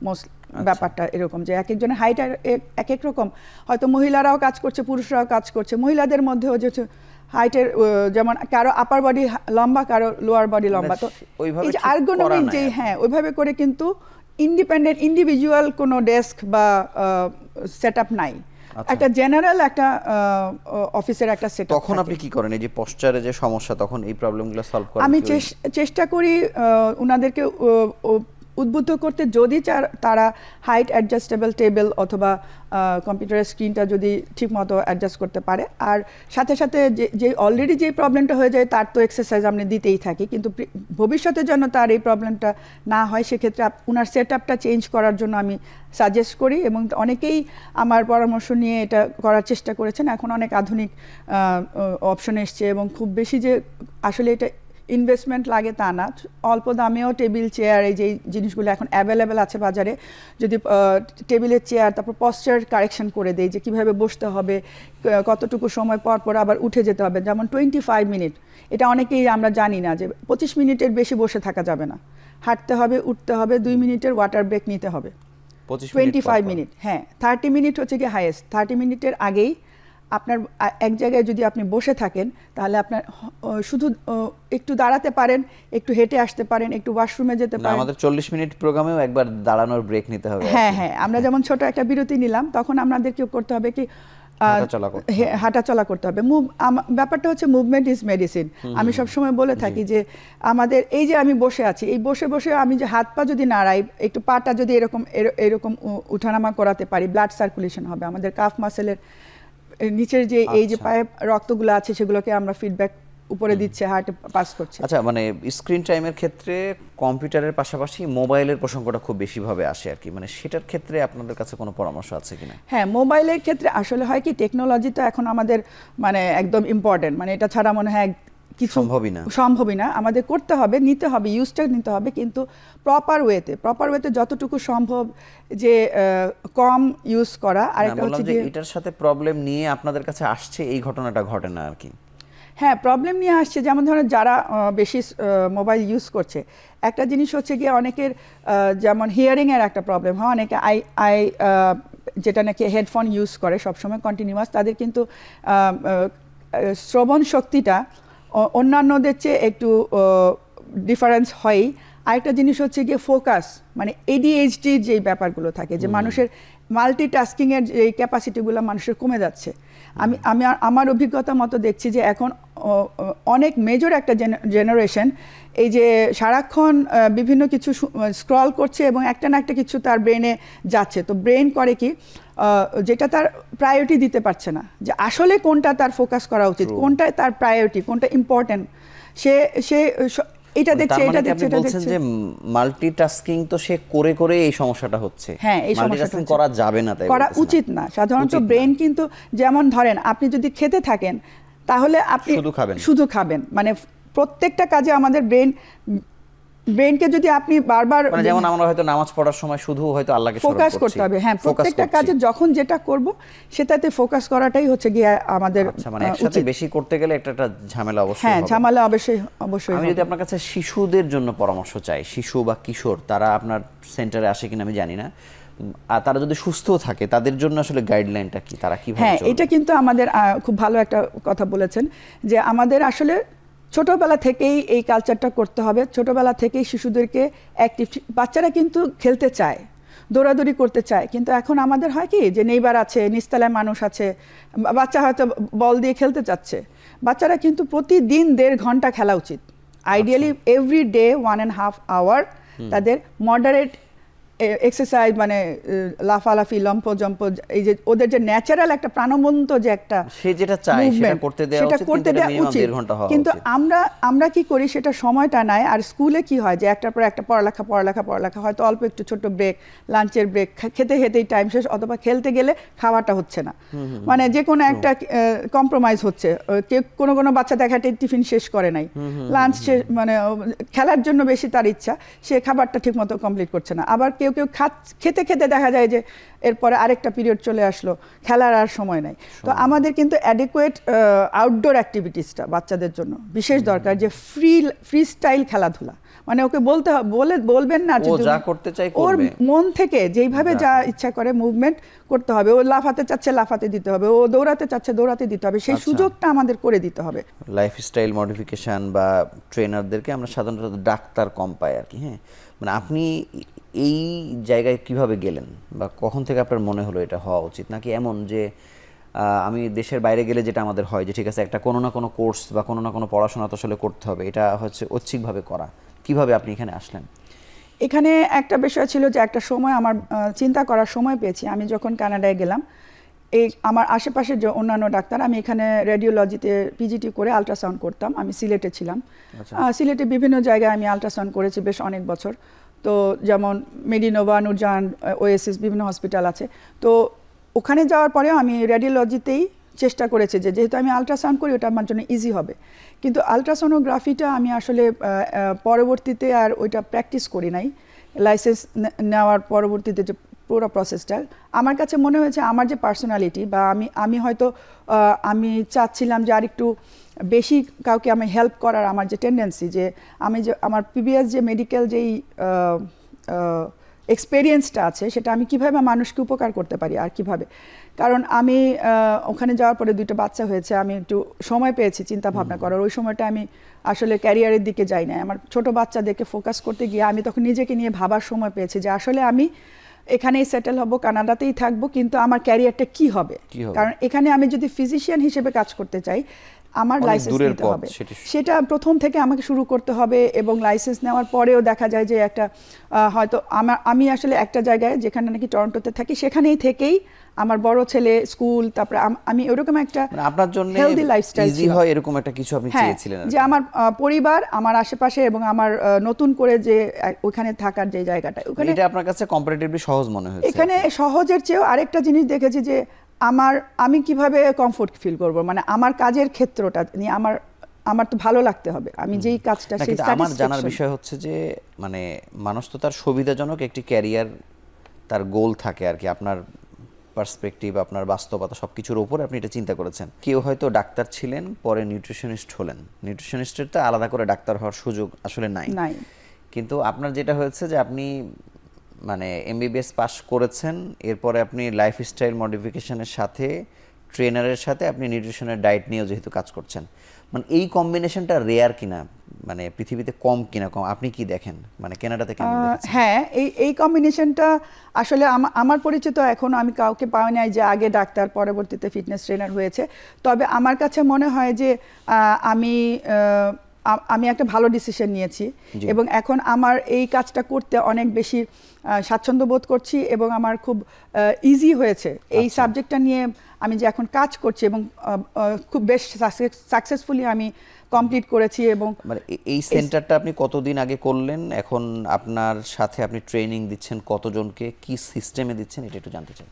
[SPEAKER 2] মোস্ট ব্যাপারটা এরকম যে এক একজনের হাইট এক এক রকম, হয়তো মহিলারাও কাজ করছে পুরুষরাও কাজ করছে, মহিলাদের মধ্যেও যে হাইটের যেমন কারো আপার বডি লম্বা কারো লোয়ার বডি লম্বা, তো এই যে আর্গোনমিক যে হ্যাঁ ওইভাবে করে কিন্তু ইন্ডিপেন্ডেন্ট ইন্ডিভিজুয়াল কোনো ডেস্ক বা সেট আপ নাই, একটা জেনারেল একটা অফিসের একটা সেট আপ।
[SPEAKER 1] তখন আপনি কি করেন এই যে পশ্চারে যে সমস্যা, তখন এই প্রবলেমগুলো সলভ করেন?
[SPEAKER 2] আমি চেষ্টা করি ওনাদেরকে উদ্বুদ্ধ করতে, যদি তারা হাইট অ্যাডজাস্টেবল টেবিল অথবা কম্পিউটারের স্ক্রিনটা যদি ঠিকমতো অ্যাডজাস্ট করতে পারে, আর সাথে সাথে যে অলরেডি যে প্রবলেমটা হয়ে যায় তার তো এক্সারসাইজ আমরা দিতেই থাকি, কিন্তু ভবিষ্যতে যেন তার এই প্রবলেমটা না হয় সেক্ষেত্রে ওনার সেট আপটা চেঞ্জ করার জন্য আমি সাজেস্ট করি, এবং অনেকেই আমার পরামর্শ নিয়ে এটা করার চেষ্টা করেছেন। এখন অনেক আধুনিক অপশন এসছে এবং খুব বেশি যে আসলে এটা ইনভেস্টমেন্ট লাগে তা না, অল্প দামেও টেবিল চেয়ার এই যে জিনিসগুলো এখন অ্যাভেলেবেল আছে বাজারে, যদি টেবিলের চেয়ার তারপর পশ্চার কারেকশন করে দেয় যে কীভাবে বসতে হবে, কতটুকু সময় পর পর আবার উঠে যেতে হবে, যেমন 25 মিনিট, এটা অনেকেই আমরা জানি না যে 25 মিনিটের বেশি বসে থাকা যাবে না, হাঁটতে হবে, উঠতে হবে, 2 মিনিটের ওয়াটার ব্রেক নিতে হবে, 25 মিনিট, হ্যাঁ 30 মিনিট হচ্ছে কি হাইয়েস্ট, 30 মিনিটের আগেই আপনার এক জায়গায় যদি আপনি বসে থাকেন তাহলে আপনার শুধু একটু দাঁড়াতে পারেন, একটু হেঁটে আসতে পারেন, একটু ওয়াশরুমে যেতে পারেন।
[SPEAKER 1] আমাদের 40 মিনিট প্রোগ্রামেও একবার দাঁড়ানোর ব্রেক নিতে হবে।
[SPEAKER 2] হ্যাঁ হ্যাঁ, আমরা যেমন ছোট একটা বিরতি নিলাম, তখন আমাদেরকে করতে হবে কি হাঁটাচলা করতে হবে। ব্যাপারটা হচ্ছে মুভমেন্ট ইজ মেডিসিন। আমি সবসময় বলে থাকি যে আমাদের এই যে আমি বসে আছি, এই বসে বসে আমি যে হাত পা যদি নাড়াই, একটু পাটা যদি এরকম উঠানামা করাতে পারি, ব্লাড সার্কুলেশন হবে, আমাদের কাফ মাসেলের নিচের যে এই যে পায়ে রক্তগুলো আছে সেগুলোকে আমরা ফিডব্যাক উপরে দিচ্ছে, হার্টে পাস করছে।
[SPEAKER 1] আচ্ছা, মানে স্ক্রিন টাইমের ক্ষেত্রে কম্পিউটারের পাশাপাশি মোবাইলের প্রসঙ্গটা খুব বেশিভাবে আসে আর কি, মানে সেটার ক্ষেত্রে আপনাদের কাছে কোনো পরামর্শ আছে কিনা?
[SPEAKER 2] হ্যাঁ, মোবাইলের ক্ষেত্রে আসলে হয় কি, টেকনোলজি তো এখন আমাদের মানে একদম ইম্পর্টেন্ট, মানে এটা ছাড়া মনে হয় কিছু সম্ভবই না, আমাদের করতে হবে, নিতে হবে, ইউজটা নিতে হবে, কিন্তু প্রপার ওয়েতে যতটুকু সম্ভব যে কম ইউজ করা। আর একটা হচ্ছে যে
[SPEAKER 1] এটার সাথে প্রবলেম নিয়ে আপনাদের কাছে আসছে, এই ঘটনাটা ঘটে না আর কি?
[SPEAKER 2] হ্যাঁ, প্রবলেম নিয়ে আসছে, যেমন ধরেন যারা বেশি মোবাইল ইউজ করছে, একটা জিনিস হচ্ছে গিয়ে অনেকের যেমন হিয়ারিংয়ের একটা প্রবলেম হয়, অনেকে আই যেটা নাকি হেডফোন ইউজ করে সবসময় কন্টিনিউয়াস, তাদের কিন্তু শ্রবণ শক্তিটা অন্যান্যদের চেয়ে একটু ডিফারেন্স হয়ই। আরেকটা জিনিস হচ্ছে গিয়ে ফোকাস, মানে ADHDর যেই ব্যাপারগুলো থাকে, যে মানুষের মাল্টিটাস্কিংয়ের যে ক্যাপাসিটিগুলো মানুষের কমে যাচ্ছে। আমি আমার অভিজ্ঞতা মতো দেখছি যে এখন অনেক মেজর একটা জেনারেশন এই যে সারাক্ষণ বিভিন্ন কিছু স্ক্রল করছে এবং একটা না একটা কিছু তার ব্রেনে যাচ্ছে, তো ব্রেন করে কি যেটা তার প্রায়োরিটি দিতে পারছে না, যে আসলে কোনটা তার ফোকাস করা উচিত, কোনটা তার প্রায়োরিটি, কোনটা ইম্পর্টেন্ট, সে এটা দেখছে, এটা দেখছে, এটা দেখছে।
[SPEAKER 1] যে মাল্টিটাস্কিং তো সে করে করে এই সমস্যাটা হচ্ছে।
[SPEAKER 2] হ্যাঁ, এই সমস্যাটা
[SPEAKER 1] করা যাবে না, তাই
[SPEAKER 2] করা উচিত না সাধারণত। ব্রেন কিন্তু যেমন ধরেন আপনি যদি খেতে থাকেন তাহলে আপনি শুধু খাবেন, মানে প্রত্যেকটা কাজে আমাদের ব্রেনকে যদি আপনি বারবার,
[SPEAKER 1] মানে যেমন আমরা হয়তো নামাজ পড়ার সময় শুধু হয়তো আল্লাহকে
[SPEAKER 2] ফোকাস করতে হবে, হ্যাঁ প্রত্যেকটা কাজে যখন যেটা করব সেটাতে ফোকাস করাটাই হচ্ছে গিয়ে আমাদের।
[SPEAKER 1] আচ্ছা, মানে একসাথে বেশি করতে গেলে একটা ঝামেলা অবশ্যই।
[SPEAKER 2] হ্যাঁ, ঝামেলা অবশ্যই। আমি
[SPEAKER 1] যদি আপনার কাছে শিশুদের জন্য পরামর্শ চাই, শিশু বা কিশোর, তারা আপনার সেন্টারে আসে কিনা আমি জানি না, আর তারা যদি সুস্থ থাকে তাদের জন্য আসলে গাইডলাইনটা কি, তারা কিভাবে?
[SPEAKER 2] হ্যাঁ, এটা কিন্তু আমাদের খুব ভালো একটা কথা বলেছেন, যে আমাদের আসলে ছোটবেলা থেকেই এই কালচারটা করতে হবে, ছোটবেলা থেকেই শিশুদেরকে অ্যাক্টিভ। বাচ্চারা কিন্তু খেলতে চায়, দৌড়াদৌড়ি করতে চায়, কিন্তু এখন আমাদের হয় কি যে নেইবার আছে, নিচতলায় মানুষ আছে, বাচ্চা হয়তো বল দিয়ে খেলতে চাচ্ছে, বাচ্চারা কিন্তু প্রতিদিন 1.5 ঘন্টা খেলা উচিত, আইডিয়ালি এভরি ডে 1.5 আওয়ার তাদের মডারেট এক্সারসাইজ, মানে লাফালাফি, লম্প জম্প, এই যে ওদের যে ন্যাচারাল একটা প্রাণবন্ত যে একটা
[SPEAKER 1] সে যেটা চায় সেটা করতে দেওয়া উচিত,
[SPEAKER 2] কিন্তু আমরা কি করি সেটা সময়টা নাই। আর স্কুলে কি হয় যে একটার পর একটা পড়ালেখা, হয়তো অল্প একটু ছোট ব্রেক, লাঞ্চের ব্রেক, খেতে খেতেই টাইম শেষ, অথবা খেলতে গেলে খাওয়াটা হচ্ছে না, মানে যে কোনো একটা কম্প্রোমাইজ হচ্ছে। কোনো বাচ্চা দেখাতে টিফিন শেষ করে নাই, লাঞ্চ শেষ, মানে খেলার জন্য বেশি তার ইচ্ছা, সে খাবারটা ঠিক মতো কমপ্লিট করছে না। আবার কেউ কেউ খেতে খেতে দেখা যায় যে এরপরে আরেকটা পিরিয়ড চলে আসলো, খেলার আর সময় নাই। তো আমাদের কিন্তু অ্যাডিকুয়েট আউটডোর অ্যাক্টিভিটিসটা বাচ্চাদের জন্য বিশেষ দরকার, যে ফ্রি স্টাইল খেলাধুলা, মানে ওকে বলবেন না যে
[SPEAKER 1] যা করতে চাই
[SPEAKER 2] ওর
[SPEAKER 1] করবে,
[SPEAKER 2] মন থেকে যেইভাবে যা ইচ্ছা করে মুভমেন্ট করতে হবে, ও লাফাতে চাচ্ছে লাফাতে দিতে হবে, ও দৌড়াতে চাচ্ছে দৌড়াতে দিতে হবে, সেই সুযোগটা আমাদের করে দিতে হবে।
[SPEAKER 1] লাইফস্টাইল মডিফিকেশন বা ট্রেনারদেরকে আমরা সাধারণত ডাক্তার কম পাই আর কি। হ্যাঁ, মানে আপনি এই জায়গায় কিভাবে গেলেন বা কখন থেকে আপনার মনে হলো এটা হওয়া উচিত, নাকি এমন যে আমি দেশের বাইরে গেলে যেটা আমাদের হয় যে ঠিক আছে একটা কোনো না কোনো কোর্স বা কোনো না কোনো পড়াশোনা তো আসলে করতে হবে, এটা হচ্ছে ঐচ্ছিকভাবে করা, কিভাবে আপনি এখানে আসলেন?
[SPEAKER 2] এখানে একটা বিষয় ছিল যে একটা সময় আমার চিন্তা করার সময় পেয়েছি। আমি যখন কানাডায় গেলাম, এই আমার আশেপাশের যে অন্যান্য ডাক্তার, আমি এখানে রেডিওলজিতে পিজিটি করে আল্ট্রাসাউন্ড করতাম, আমি সিলেটে ছিলাম। সিলেটে বিভিন্ন জায়গায় আমি আল্ট্রাসাউন্ড করেছি বেশ অনেক বছর। তো যেমন মেডিনোভা, নুরজাহান, ওএসএস বিভিন্ন হসপিটাল আছে। তো ওখানে যাওয়ার পরেও আমি রেডিওলজিতেই চেষ্টা করেছি যে যেহেতু আমি আল্ট্রাসাউন্ড করি ওটা আমার জন্য ইজি হবে। কিন্তু আল্ট্রাসোনোগ্রাফিটা আমি আসলে পরবর্তীতে আর ওইটা প্র্যাকটিস করি নাই। লাইসেন্স নেওয়ার পরবর্তীতে যে পুরো প্রসেসটা আমার কাছে মনে হয়েছে আমার যে পার্সোনালিটি বা আমি হয়তো আমি চাচ্ছিলাম যে আর একটু বেশি কাউকে আমি হেল্প করার আমার যে টেন্ডেন্সি, যে আমি যে আমার প্রিভিয়াস যে মেডিকেল যেই এক্সপেরিয়েন্সটা আছে সেটা আমি কিভাবে মানুষকে উপকার করতে পারি আর কিভাবে। কারণ আমি ওখানে যাওয়ার পরে 2টা বাচ্চা হয়েছে, আমি একটু সময় পেয়েছি চিন্তা ভাবনা করার। ওই সময়টা আমি আসলে ক্যারিয়ারের দিকে যাই না, আমার ছোট বাচ্চাদেরকে ফোকাস করতে গিয়ে আমি তখন নিজেকে নিয়ে ভাবার সময় পেয়েছি যে আসলে আমি এখানেই সেটেল হব, কানাডাতেই থাকবো, কিন্তু আমার ক্যারিয়ারটা কি হবে। কারণ এখানে আমি যদি ফিজিশিয়ান হিসেবে কাজ করতে চাই আমার লাইসেন্স নিতে হবে, সেটা প্রথম থেকে আমাকে শুরু করতে হবে। এবং লাইসেন্স নেওয়ার পরেও দেখা যায় যে একটা হয়তো আমি আসলে একটা জায়গায় যেখানে নাকি টরন্টোতে থাকি সেখানেই থেকেই আমার বড় ছেলে স্কুল, তারপরে আমি এরকম একটা
[SPEAKER 1] আপনার জন্য
[SPEAKER 2] হেলদি লাইফস্টাইল
[SPEAKER 1] ইজি হয় এরকম একটা কিছু আপনি চেয়েছিলেন,
[SPEAKER 2] যে আমার পরিবার, আমার আশেপাশে এবং আমার নতুন করে যে ওখানে থাকার যে জায়গাটা, ওখানে এটা
[SPEAKER 1] আপনার কাছে কম্পারেটিভলি সহজ মনে হয়েছে।
[SPEAKER 2] এখানে সহজের চেয়েও আরেকটা জিনিস দেখেছি যে আমি কিভাবে কমফোর্ট ফিল করব, মানে আমার কাজের ক্ষেত্রটা নিয়ে আমার তো ভালো লাগতে হবে, আমি যেই কাজটা সেই
[SPEAKER 1] আমার জানার বিষয় হচ্ছে যে মানে মানুষ তো তার সুবিধাজনক একটি ক্যারিয়ার তার গোল থাকে আর কি। আপনার পার্সপেক্টিভ, আপনার বাস্তবতা সবকিছুর উপরে আপনি এটা চিন্তা করেছেন। কেউ হয়তো ডাক্তার ছিলেন পরে নিউট্রিশনিস্ট হলেন, নিউট্রিশনিস্টের তো আলাদা করে ডাক্তার হওয়ার সুযোগ আসলে নাই। কিন্তু আপনার যেটা হয়েছে যে আপনি মানে এমবিবিএস পাস করেছেন, এরপরে আপনি লাইফস্টাইল মডিফিকেশনের সাথে ট্রেনারের সাথে আপনি নিউট্রিশনের ডায়েট নিয়েও যেহেতু কাজ করছেন, মানে এই কম্বিনেশনটা রেয়ার কিনা, মানে পৃথিবীতে কম কিনা, কম আপনি কি দেখেন, মানে কানাডাতে কেমন দেখেন?
[SPEAKER 2] হ্যাঁ, এই কম্বিনেশনটা আসলে আমার পরিচিত এখনো আমি কাউকে পাই নাই যে আগে ডাক্তার পরবর্তীতে ফিটনেস ট্রেনার হয়েছে। তবে আমার কাছে মনে হয় যে আমি একটা ভালো ডিসিশন নিয়েছি এবং এখন আমার এই কাজটা করতে অনেক বেশি স্বাচ্ছন্দ্য বোধ করছি এবং আমার খুব ইজি হয়েছে এই সাবজেক্টটা নিয়ে আমি যে এখন কাজ করছি এবং খুব বেশ সাকসেসফুলি আমি কমপ্লিট করেছি। এবং
[SPEAKER 1] মানে এই সেন্টারটা আপনি কতদিন আগে করলেন, এখন আপনার সাথে আপনি ট্রেনিং দিচ্ছেন কতজনকে, কি সিস্টেমে দিচ্ছেন, এটা একটু জানতে চাই।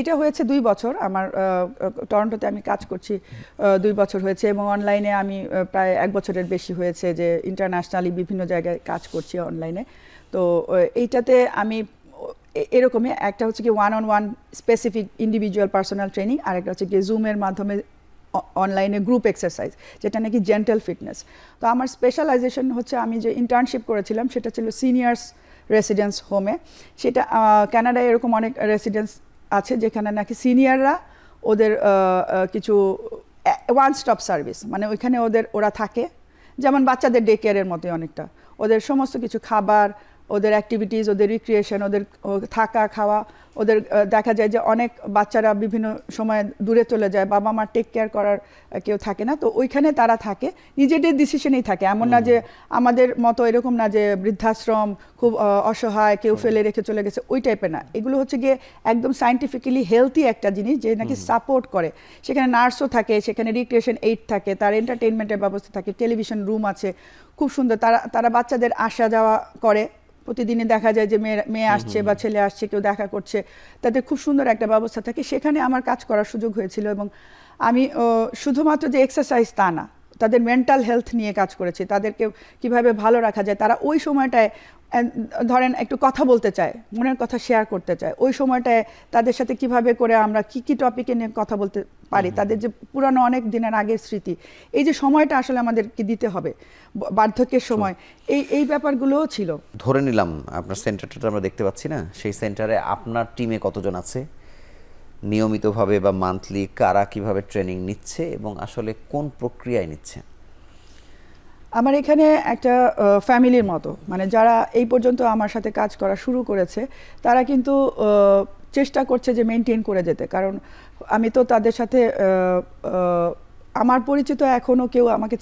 [SPEAKER 2] এটা হয়েছে 2 বছর, আমার টরন্টোতে আমি কাজ করছি 2 বছর হয়েছে এবং অনলাইনে আমি প্রায় 1 বছরের বেশি হয়েছে যে ইন্টারন্যাশনালি বিভিন্ন জায়গায় কাজ করছি অনলাইনে। তো এইটাতে আমি এরকমই একটা হচ্ছে কি 1-on-1 specific individual personal training, আর একটা হচ্ছে কি জুমের মাধ্যমে অনলাইনে গ্রুপ এক্সারসাইজ, যেটা নাকি জেন্টাল ফিটনেস। তো আমার স্পেশালাইজেশন হচ্ছে আমি যে ইন্টার্নশিপ করেছিলাম সেটা ছিল সিনিয়র্স রেসিডেন্স হোমে। সেটা কানাডায় এরকম অনেক রেসিডেন্স আছে যেখানে নাকি সিনিয়ররা ওদের কিছু ওয়ান স্টপ সার্ভিস, মানে ওইখানে ওরা থাকে যেমন বাচ্চাদের ডে কেয়ারের মতো অনেকটা, ওদের সমস্ত কিছু খাবার, ওদের অ্যাক্টিভিটিস, ওদের রিক্রিয়েশন, ওদের থাকা খাওয়া, ওদের দেখা যায় যে অনেক বাচ্চারা বিভিন্ন সময় দূরে চলে যায়, বাবা মার টেক কেয়ার করার কেউ থাকে না, তো ওইখানে তারা থাকে, নিজেদের ডিসিশনেই থাকে। এমন না যে আমাদের মতো এরকম না যে বৃদ্ধাশ্রম খুব অসহায় কেউ ফেলে রেখে চলে গেছে, ওই টাইপের না। এগুলো হচ্ছে গিয়ে একদম সায়েন্টিফিক্যালি হেলথি একটা জিনিস যে নাকি সাপোর্ট করে। সেখানে নার্সও থাকে, সেখানে রিক্রিয়েশন এইড থাকে, তার এন্টারটেইনমেন্টের ব্যবস্থা থাকে, টেলিভিশন রুম আছে, খুব সুন্দর। তারা বাচ্চাদের আসা যাওয়া করে, প্রতিদিনই দেখা যায় যে মেয়ে আসছে বা ছেলে আসছে, কেউ দেখা করছে, তাদের খুব সুন্দর একটা ব্যবস্থা থাকে। সেখানে আমার কাজ করার সুযোগ হয়েছিল এবং আমি শুধুমাত্র যে এক্সারসাইজ তা না, তাদের মেন্টাল হেলথ নিয়ে কাজ করেছি, তাদেরকে কিভাবে ভালো রাখা যায়। তারা ওই সময়টায় ধরেন একটু কথা বলতে চায়, মনের কথা শেয়ার করতে চায়, ওই সময়টায় তাদের সাথে কিভাবে করে আমরা কি টপিকে নিয়ে কথা বলতে পারি, তাদের যে পুরানো অনেক দিনের আগের স্মৃতি, এই যে সময়টা আসলে আমাদেরকে দিতে হবে বার্ধক্যের সময়, এই ব্যাপারগুলোও ছিল।
[SPEAKER 1] ধরে নিলাম আপনার সেন্টারটা আমরা দেখতে পাচ্ছি না, সেই সেন্টারে আপনার টিমে কতজন আছে, নিয়মিতভাবে বা মান্থলি কারা কিভাবে ট্রেনিং নিচ্ছে এবং আসলে কোন প্রক্রিয়ায় নিচ্ছে?
[SPEAKER 2] আমার এখানে একটা ফ্যামিলির মতো, মানে যারা এই পর্যন্ত আমার সাথে কাজ করা শুরু করেছে তারা কিন্তু চেষ্টা করছে যে মেনটেন করে যেতে, কারণ আমি তো তাদের সাথে আমার পরিচিত এখনো কেউ আমাকে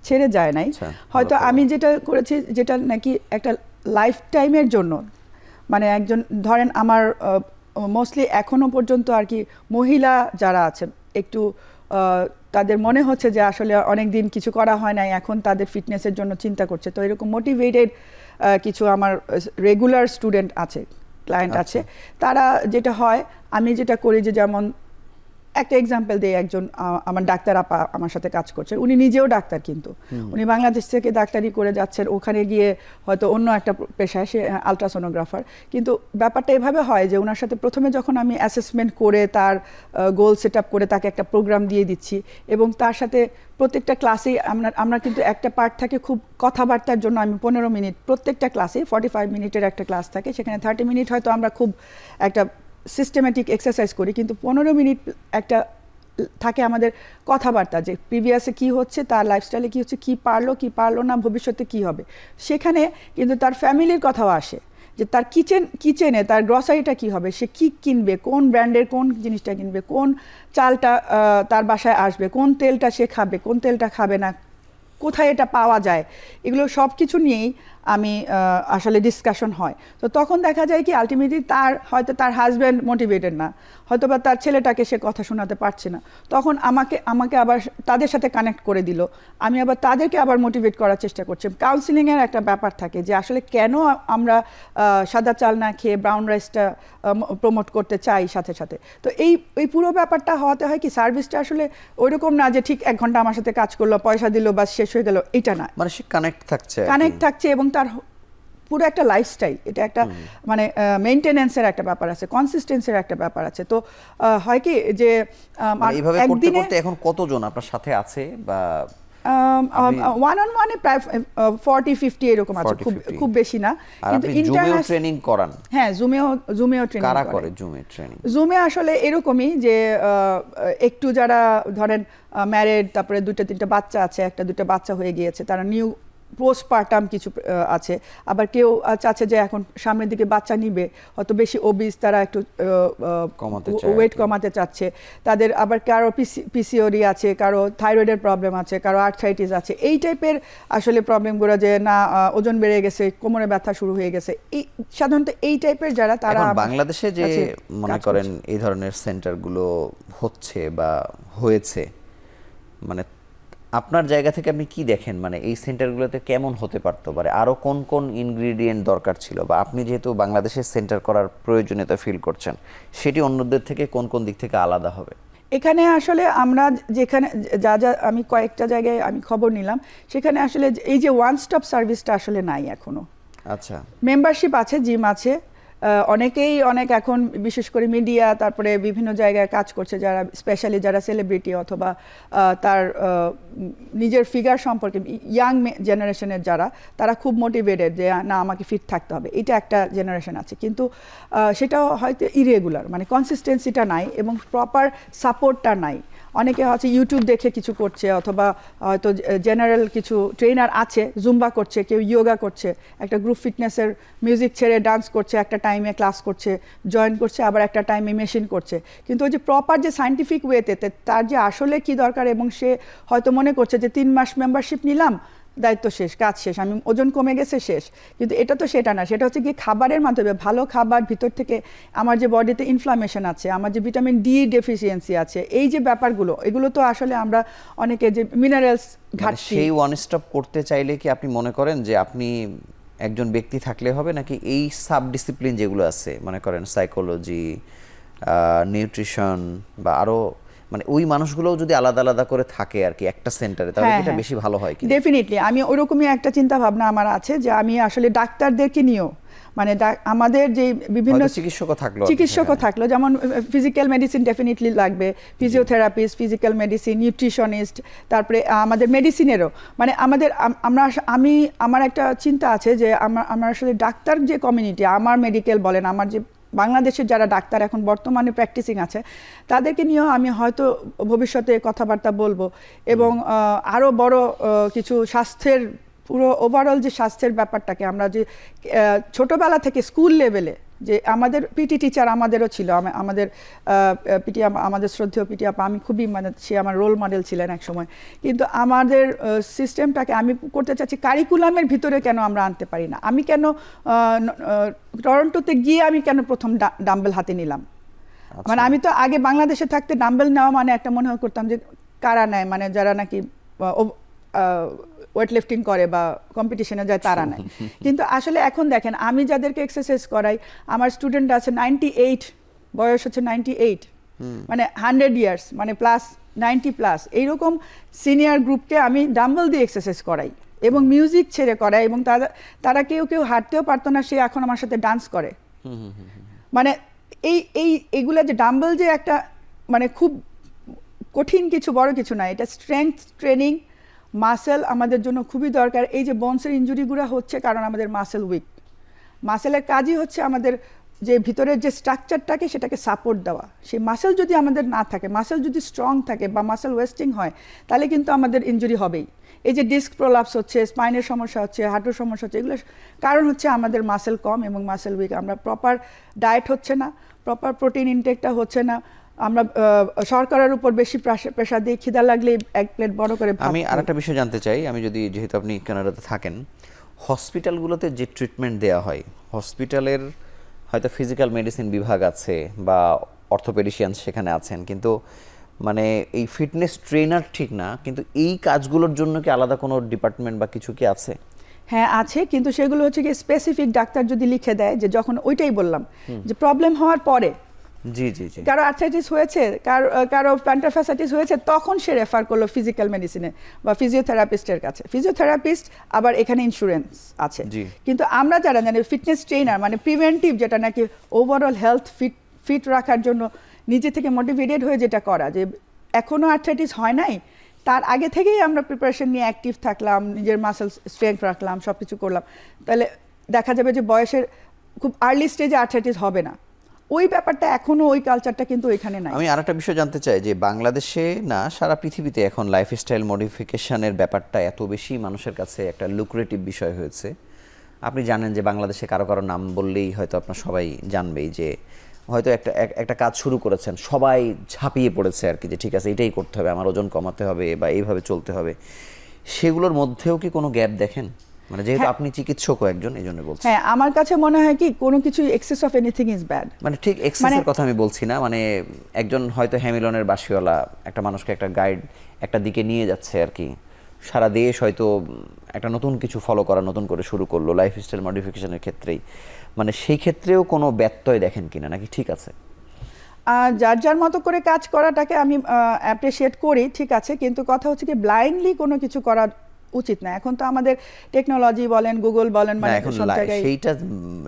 [SPEAKER 2] ছেড়ে যায় নাই। হয়তো আমি যেটা করেছি, যেটা নাকি একটা লাইফ টাইমের জন্য, মানে একজন ধরেন আমার মোস্টলি এখনো পর্যন্ত আর কি মহিলা যারা আছে একটু তাদের মনে হচ্ছে যে আসলে অনেক দিন কিছু করা হয় নাই, এখন তাদের ফিটনেসের জন্য চিন্তা করছে, তো এরকম মোটিভেটেড কিছু আমার রেগুলার স্টুডেন্ট আছে, ক্লায়েন্ট আছে। তারা যেটা হয়, আমি যেটা করি যে, যেমন একটা এক্সাম্পল দিই, একজন আমার ডাক্তার আপা আমার সাথে কাজ করছেন, উনি নিজেও ডাক্তার, কিন্তু উনি বাংলাদেশ থেকে ডাক্তারি করে যাচ্ছেন, ওখানে গিয়ে হয়তো অন্য একটা পেশায়, সে আলট্রাসোনোগ্রাফার। কিন্তু ব্যাপারটা এভাবে হয় যে ওনার সাথে প্রথমে যখন আমি অ্যাসেসমেন্ট করে তার গোল সেট আপ করে তাকে একটা প্রোগ্রাম দিয়ে দিচ্ছি, এবং তার সাথে প্রত্যেকটা ক্লাসেই আমরা কিন্তু একটা পার্ট থাকে খুব কথাবার্তার জন্য, আমি 15 মিনিট প্রত্যেকটা ক্লাসে, 45 মিনিটের একটা ক্লাস থাকে, সেখানে 30 মিনিট হয়তো আমরা খুব একটা সিস্টেমেটিক এক্সারসাইজ করি, কিন্তু 15 মিনিট একটা থাকে আমাদের কথাবার্তা, যে প্রিভিয়াসে কি হচ্ছে, তার লাইফস্টাইলে কি হচ্ছে, কি পারলো না, ভবিষ্যতে কি হবে। সেখানে কিন্তু তার ফ্যামিলির কথাও আসে, যে তার কিচেনে তার গ্রসারিটা কি হবে, সে কি কিনবে, কোন ব্র্যান্ডের কোন জিনিসটা কিনবে, কোন চালটা তার বাসায় আসবে, কোন তেলটা সে খাবে, কোন তেলটা খাবে না, কোথায় এটা পাওয়া যায়, এগুলো সব কিছু নিয়েই আমি আসলে ডিসকাশন হয়। তো তখন দেখা যায় কি আলটিমেটলি হয়তো তার হাজব্যান্ড মোটিভেটেড না, হয়তো বা তার ছেলেটাকে সে কথা শোনাতে পারছে না, তখন আমাকে আবার তাদের সাথে কানেক্ট করে দিল, আমি আবার তাদেরকে আবার মোটিভেট করার চেষ্টা করছি। কাউন্সিলিংয়ের একটা ব্যাপার থাকে যে আসলে কেন আমরা সাদা চাল না খেয়ে ব্রাউন রাইসটা প্রমোট করতে চাই সাথে সাথে। তো এই পুরো ব্যাপারটা হওয়াতে হয় কি, সার্ভিসটা আসলে ওইরকম না যে ঠিক 1 ঘন্টা আমার সাথে কাজ করলো, পয়সা দিল, বাস শেষ হয়ে গেল, এটা না,
[SPEAKER 1] মানে সে কানেক্ট থাকছে
[SPEAKER 2] এবং তার পুরো একটা লাইফস্টাইল, এটা একটা মানে মেইনটেনেন্সের একটা ব্যাপার আছে, কনসিস্টেন্সির একটা ব্যাপার আছে। তো হয় কি যে
[SPEAKER 1] এইভাবে করতে করতে এখন কতজন আপনার সাথে আছে, বা
[SPEAKER 2] ওয়ান অন ওয়ানে প্রায় 40-50 এরকম আছে, খুব বেশি না।
[SPEAKER 1] কিন্তু জুমেও ট্রেনিং করান?
[SPEAKER 2] হ্যাঁ, জুমেও ট্রেনিং
[SPEAKER 1] কারা করে
[SPEAKER 2] জুমে আসলে এরকমই যে একটু যারা ধরেন ম্যারিড, তারপরে 2-3টা বাচ্চা আছে, 1-2টা বাচ্চা হয়ে গিয়েছে, তারা নিউ পোস্টপার্টাম কিছু আছে, আবার কেউ চাচ্ছে যে এখন সামনের দিকে বাচ্চা নিবে, হয়তো বেশি ওবিস, তারা একটু ওয়েট কমাতে চাচ্ছে, তাদের আবার কারো পিসিওডি আছে, কারো থাইরয়েডের প্রবলেম আছে, কারো আর্থ্রাইটিস আছে, এই টাইপের আসলে প্রবলেমগুলো, যে না ওজন বেড়ে গেছে, কোমরে ব্যথা শুরু হয়ে গেছে, সাধারণত এই টাইপের যারা, তারা
[SPEAKER 1] বাংলাদেশে যে মনে করেন এই ধরনের সেন্টারগুলো হচ্ছে বা হয়েছে, মানে আপনার জায়গা থেকে আপনি কি দেখেন, মানে এই সেন্টারগুলোতে কেমন হতে পারতো, মানে আরো কোন কোন ইনগ্রেডিয়েন্ট দরকার ছিল, বা আপনি যেহেতু বাংলাদেশের সেন্টার করার প্রয়োজনীয়তা ফিল করছেন, সেটি অন্যদের থেকে কোন কোন দিক থেকে আলাদা হবে?
[SPEAKER 2] এখানে আসলে আমরা যেখানে যা আমি কয়েকটা জায়গায় আমি খবর নিলাম, সেখানে আসলে এই যে ওয়ান স্টপ সার্ভিসটা আসলে নাই এখনো।
[SPEAKER 1] আচ্ছা,
[SPEAKER 2] মেম্বারশিপ আছে, জিম আছে, অনেকেই এখন বিশেষ করে মিডিয়া, তারপরে বিভিন্ন জায়গায় কাজ করছে, যারা স্পেশালি যারা সেলিব্রিটি অথবা তার নিজের ফিগার সম্পর্কে, ইয়াং জেনারেশনের যারা, তারা খুব মোটিভেটেড যে না আমাকে ফিট থাকতে হবে, এটা একটা জেনারেশন আছে, কিন্তু সেটাও হয়তো ইরেগুলার, মানে কনসিস্টেন্সিটা নাই এবং প্রপার সাপোর্টটা নাই। অনেকে হচ্ছে ইউটিউব দেখে কিছু করছে, অথবা হয়তো জেনারেল কিছু ট্রেনার আছে, জুম্বা করছে, কেউ ইয়োগা করছে, একটা গ্রুপ ফিটনেসের মিউজিক ছেড়ে ডান্স করছে, একটা টাইমে ক্লাস করছে, জয়েন করছে, আবার একটা টাইমে মেশিন করছে, কিন্তু ওই যে প্রপার যে সায়েন্টিফিক ওয়েতে তার যে আসলে কি দরকার, এবং সে হয়তো মনে করছে যে 3 মাস মেম্বারশিপ নিলাম, দায়িত্ব শেষ, কাজ শেষ, আমি ওজন কমে গেছে শেষ, কিন্তু এটা তো সেটা না। সেটা হচ্ছে কি খাবারের মাধ্যমে, ভালো খাবার, ভিতর থেকে আমার যে বডিতে ইনফ্লামেশন আছে, আমার যে ভিটামিন ডি ডেফিসিয়েন্সি আছে, এই যে ব্যাপারগুলো, এগুলো তো আসলে আমরা অনেকে যে মিনারেলস ঘাটতি,
[SPEAKER 1] সেই ওয়ান স্টপ করতে চাইলে কি আপনি মনে করেন যে আপনি একজন ব্যক্তি থাকলে হবে, নাকি এই সাব ডিসিপ্লিন যেগুলো আছে, মনে করেন সাইকোলজি, নিউট্রিশন, বা আরো মানে ওই মানুষগুলোও যদি আলাদা আলাদা করে থাকে আর কি একটা সেন্টারে, তাহলে
[SPEAKER 2] হ্যাঁ,
[SPEAKER 1] এটা
[SPEAKER 2] হ্যাঁ।
[SPEAKER 1] বেশি ভালো হয় কি?
[SPEAKER 2] ডেফিনেটলি আমি ওরকমই একটা চিন্তা ভাবনা আমার আছে যে আমি আসলে ডাক্তারদেরকে নিয়েও মানে আমাদের যে বিভিন্ন
[SPEAKER 1] হয়তো চিকিৎসকও থাকলো আর কি
[SPEAKER 2] চিকিৎসকও
[SPEAKER 1] সেখানে।
[SPEAKER 2] থাকলো, যেমন ফিজিক্যাল মেডিসিন ডেফিনেটলি লাগবে, ফিজিওথেরাপিস্ট, ফিজিক্যাল মেডিসিন, নিউট্রিশনিস্ট, তারপরে আমাদের মেডিসিনেরও মানে আমাদের আমার একটা চিন্তা আছে যে আমার আসলে ডাক্তার যে কমিউনিটি, আমার মেডিকেল বলেন, আমার যে বাংলাদেশের যারা ডাক্তার এখন বর্তমানে প্র্যাকটিসিং আছে তাদেরকে নিয়েও আমি হয়তো ভবিষ্যতে কথাবার্তা বলবো এবং আরও বড় কিছু স্বাস্থ্যের পুরো ওভারঅল যে স্বাস্থ্যের ব্যাপারটাকে আমরা যে ছোটবেলা থেকে স্কুল লেভেলে যে আমাদের পিটি টিচার আমাদেরও ছিল, আমাদের পিটি আমাদের শ্রদ্ধেয় পিটি আপা, আমি খুবই মানে সে আমার রোল মডেল ছিলেন এক সময়, কিন্তু আমাদের সিস্টেমটাকে আমি করতে চাচ্ছি কারিকুলামের ভিতরে কেন আমরা আনতে পারি না? আমি কেন টরন্টোতে গিয়ে আমি কেন প্রথম ডাম্বেল হাতে নিলাম? মানে আমি তো আগে বাংলাদেশে থাকতে ডাম্বেল নেওয়া মানে একটা মনে করতাম যে কারা নেয়, মানে যারা নাকি ওয়েট লিফটিং করে বা কম্পিটিশনে যায় তারা নেয়, কিন্তু আসলে এখন দেখেন আমি যাদেরকে এক্সারসাইজ করাই আমার স্টুডেন্ট আছে 98, বয়স হচ্ছে 98, মানে 100 ইয়ার্স মানে প্লাস 90+, এইরকম সিনিয়র গ্রুপকে আমি ডাম্বেল দিয়ে এক্সারসাইজ করাই এবং মিউজিক ছেড়ে করাই এবং তারা কেউ হাঁটতেও পারতো না, সে এখন আমার সাথে ডান্স করে। মানে এইগুলা যে ডাম্বেল যে একটা মানে খুব কঠিন কিছু, বড় কিছু না, এটা স্ট্রেংথ ট্রেনিং, মাসেল আমাদের জন্য খুবই দরকার। এই যে বোনসের ইনজুরিগুলো হচ্ছে কারণ আমাদের মাসেল উইক। মাসেলের কাজই হচ্ছে আমাদের যে ভিতরের যে স্ট্রাকচারটাকে সেটাকে সাপোর্ট দেওয়া। সেই মাসেল যদি আমাদের না থাকে, মাসেল যদি স্ট্রং থাকে বা মাসেল ওয়েস্টিং হয়, তাহলে কিন্তু আমাদের ইনজুরি হবেই। এই যে ডিস্ক প্রলাপস হচ্ছে, স্পাইনের সমস্যা হচ্ছে, হাঁটুর সমস্যা হচ্ছে, এগুলো কারণ হচ্ছে আমাদের মাসেল কম এবং মাসেল উইক। আমরা প্রপার ডায়েট হচ্ছে না, প্রপার প্রোটিন ইনটেকটা হচ্ছে না, আমরা শর্করার উপর বেশি প্রেশার দিই, খিদা লাগলে এক প্লেট বড় করে ভাত
[SPEAKER 1] আমি
[SPEAKER 2] খাই।
[SPEAKER 1] আরেকটা বিষয় জানতে চাই, আমি যদি যেহেতু আপনি কানাডাতে থাকেন, হসপিটালগুলোতে যে ট্রিটমেন্ট দেওয়া হয়, হসপিটালের হয়তো ফিজিক্যাল মেডিসিন বিভাগ আছে বা অর্থোপেডিশিয়ান সেখানে আছেন, কিন্তু মানে এই ফিটনেস ট্রেনার ঠিক না, কিন্তু এই কাজগুলোর জন্য কি আলাদা কোনো ডিপার্টমেন্ট বা কিছু কি আছে?
[SPEAKER 2] হ্যাঁ আছে, কিন্তু সেগুলো হচ্ছে কি স্পেসিফিক ডাক্তার যদি লিখে দেয় যে যখন ওইটাই বললাম যে প্রবলেম হওয়ার পরে
[SPEAKER 1] জি জি জি।
[SPEAKER 2] কারো আর্থ্রাইটিস হয়েছে, কারো প্ল্যান্টার ফ্যাসাইটিস হয়েছে, তখন সে রেফার করলো ফিজিক্যাল মেডিসিনে বা ফিজিওথেরাপিস্টের কাছে। ফিজিওথেরাপিস্ট আবার এখানে ইন্স্যুরেন্স আছে,
[SPEAKER 1] জি।
[SPEAKER 2] কিন্তু আমরা যারা জানি ফিটনেস ট্রেনার মানে প্রিভেন্টিভ, যেটা নাকি ওভারঅল হেলথ ফিট রাখার জন্য নিজে থেকে মোটিভেটেড হয়ে যেটা করা, যে এখনও আর্থ্রাইটিস হয় নাই, তার আগে থেকেই আমরা প্রিপারেশন নিয়ে অ্যাক্টিভ থাকলাম, নিজের মাসেল স্ট্রেংথ রাখলাম, সব কিছু করলাম, তাহলে দেখা যাবে যে বয়সের খুব আর্লি স্টেজে আর্থ্রাইটিস হবে না। ওই ব্যাপারটা এখনো, ওই কালচারটা কিন্তু এখানে নাই।
[SPEAKER 1] আমি আরেকটা বিষয় জানতে চাই যে বাংলাদেশে না সারা পৃথিবীতে এখন লাইফস্টাইল মডিফিকেশনের ব্যাপারটা এত বেশি মানুষের কাছে একটা লুক্রেটিভ বিষয় হয়েছে। আপনি জানেন যে বাংলাদেশে কারো কারো নাম বললেই হয়তো আপনার সবাই জানবেই যে হয়তো একটা কাজ শুরু করেছেন, সবাই ঝাঁপিয়ে পড়েছে আর কি, যে ঠিক আছে এটাই করতে হবে, আমার ওজন কমাতে হবে বা এইভাবে চলতে হবে। সেগুলোর মধ্যেও কি কোনো গ্যাপ দেখেন? মানে যেহেতু আপনি চিকিৎসকও একজন, এই জন্য বলছি।
[SPEAKER 2] হ্যাঁ, আমার কাছে মনে হয় কি কোনো কিছু access of anything is bad.
[SPEAKER 1] মানে ঠিক এক্সেসের কথা আমি বলছি না, মানে একজন হয়তো হ্যামিলনের বাসিওয়ালা একটা মানুষকে একটা গাইড একটা দিকে নিয়ে যাচ্ছে আর কি, সারা দেশ হয়তো একটা নতুন কিছু ফলো করা, নতুন করে শুরু করলো লাইফস্টাইল মডিফিকেশনের ক্ষেত্রেই, মানে সেই ক্ষেত্রেও কোনো ব্যত্যয় দেখেন কিনা, নাকি ঠিক আছে?
[SPEAKER 2] যার যার মতো করে কাজ করাটাকে আমি অ্যাপ্রিসিয়েট করি, ঠিক আছে, কিন্তু কথা হচ্ছে কি ব্লাইন্ডলি কোনো কিছু করা উচিত না। এখন তো আমাদের টেকনোলজি বলেন, গুগল বলেন, মানে
[SPEAKER 1] এখন
[SPEAKER 2] সব জায়গায়
[SPEAKER 1] সেইটা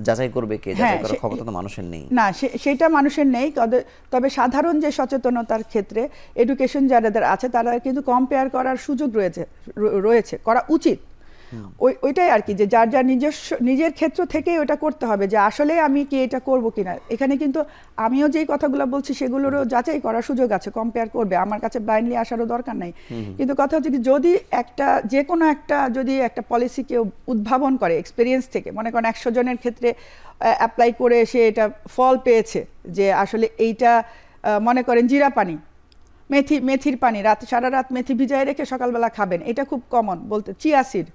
[SPEAKER 1] যাচাই করবে কে?
[SPEAKER 2] হ্যাঁ,
[SPEAKER 1] যাচাই করার ক্ষমতা তো মানুষের নেই।
[SPEAKER 2] না, সেটা মানুষের নেই। তবে সাধারণ যে সচেতনতার ক্ষেত্রে এডুকেশন যাদের আছে তারা কিন্তু কম্পেয়ার করার সুযোগ রয়েছে, করা উচিত। ওইটাই আর কি, যে যার যার নিজের ক্ষেত্র থেকেই ওটা করতে হবে যে আসলে আমি কি এটা করবো কিনা। এখানে কিন্তু আমিও যেই কথাগুলো বলছি সেগুলোরও যাচাই করার সুযোগ আছে, কম্পেয়ার করবে, আমার কাছে ব্লাইন্ডলি আসারও দরকার নাই। কিন্তু কথা হচ্ছে কি যদি যে কোনো একটা পলিসি কেউ উদ্ভাবন করে এক্সপিরিয়েন্স থেকে, মনে করেন 100 জনের ক্ষেত্রে অ্যাপ্লাই করে সে এটা ফল পেয়েছে, যে আসলে এইটা মনে করেন জিরা পানি, মেথির পানি, সারা রাত মেথি ভিজায় রেখে সকালবেলা খাবেন, এটা খুব কমন বলতে, চিয়া সিড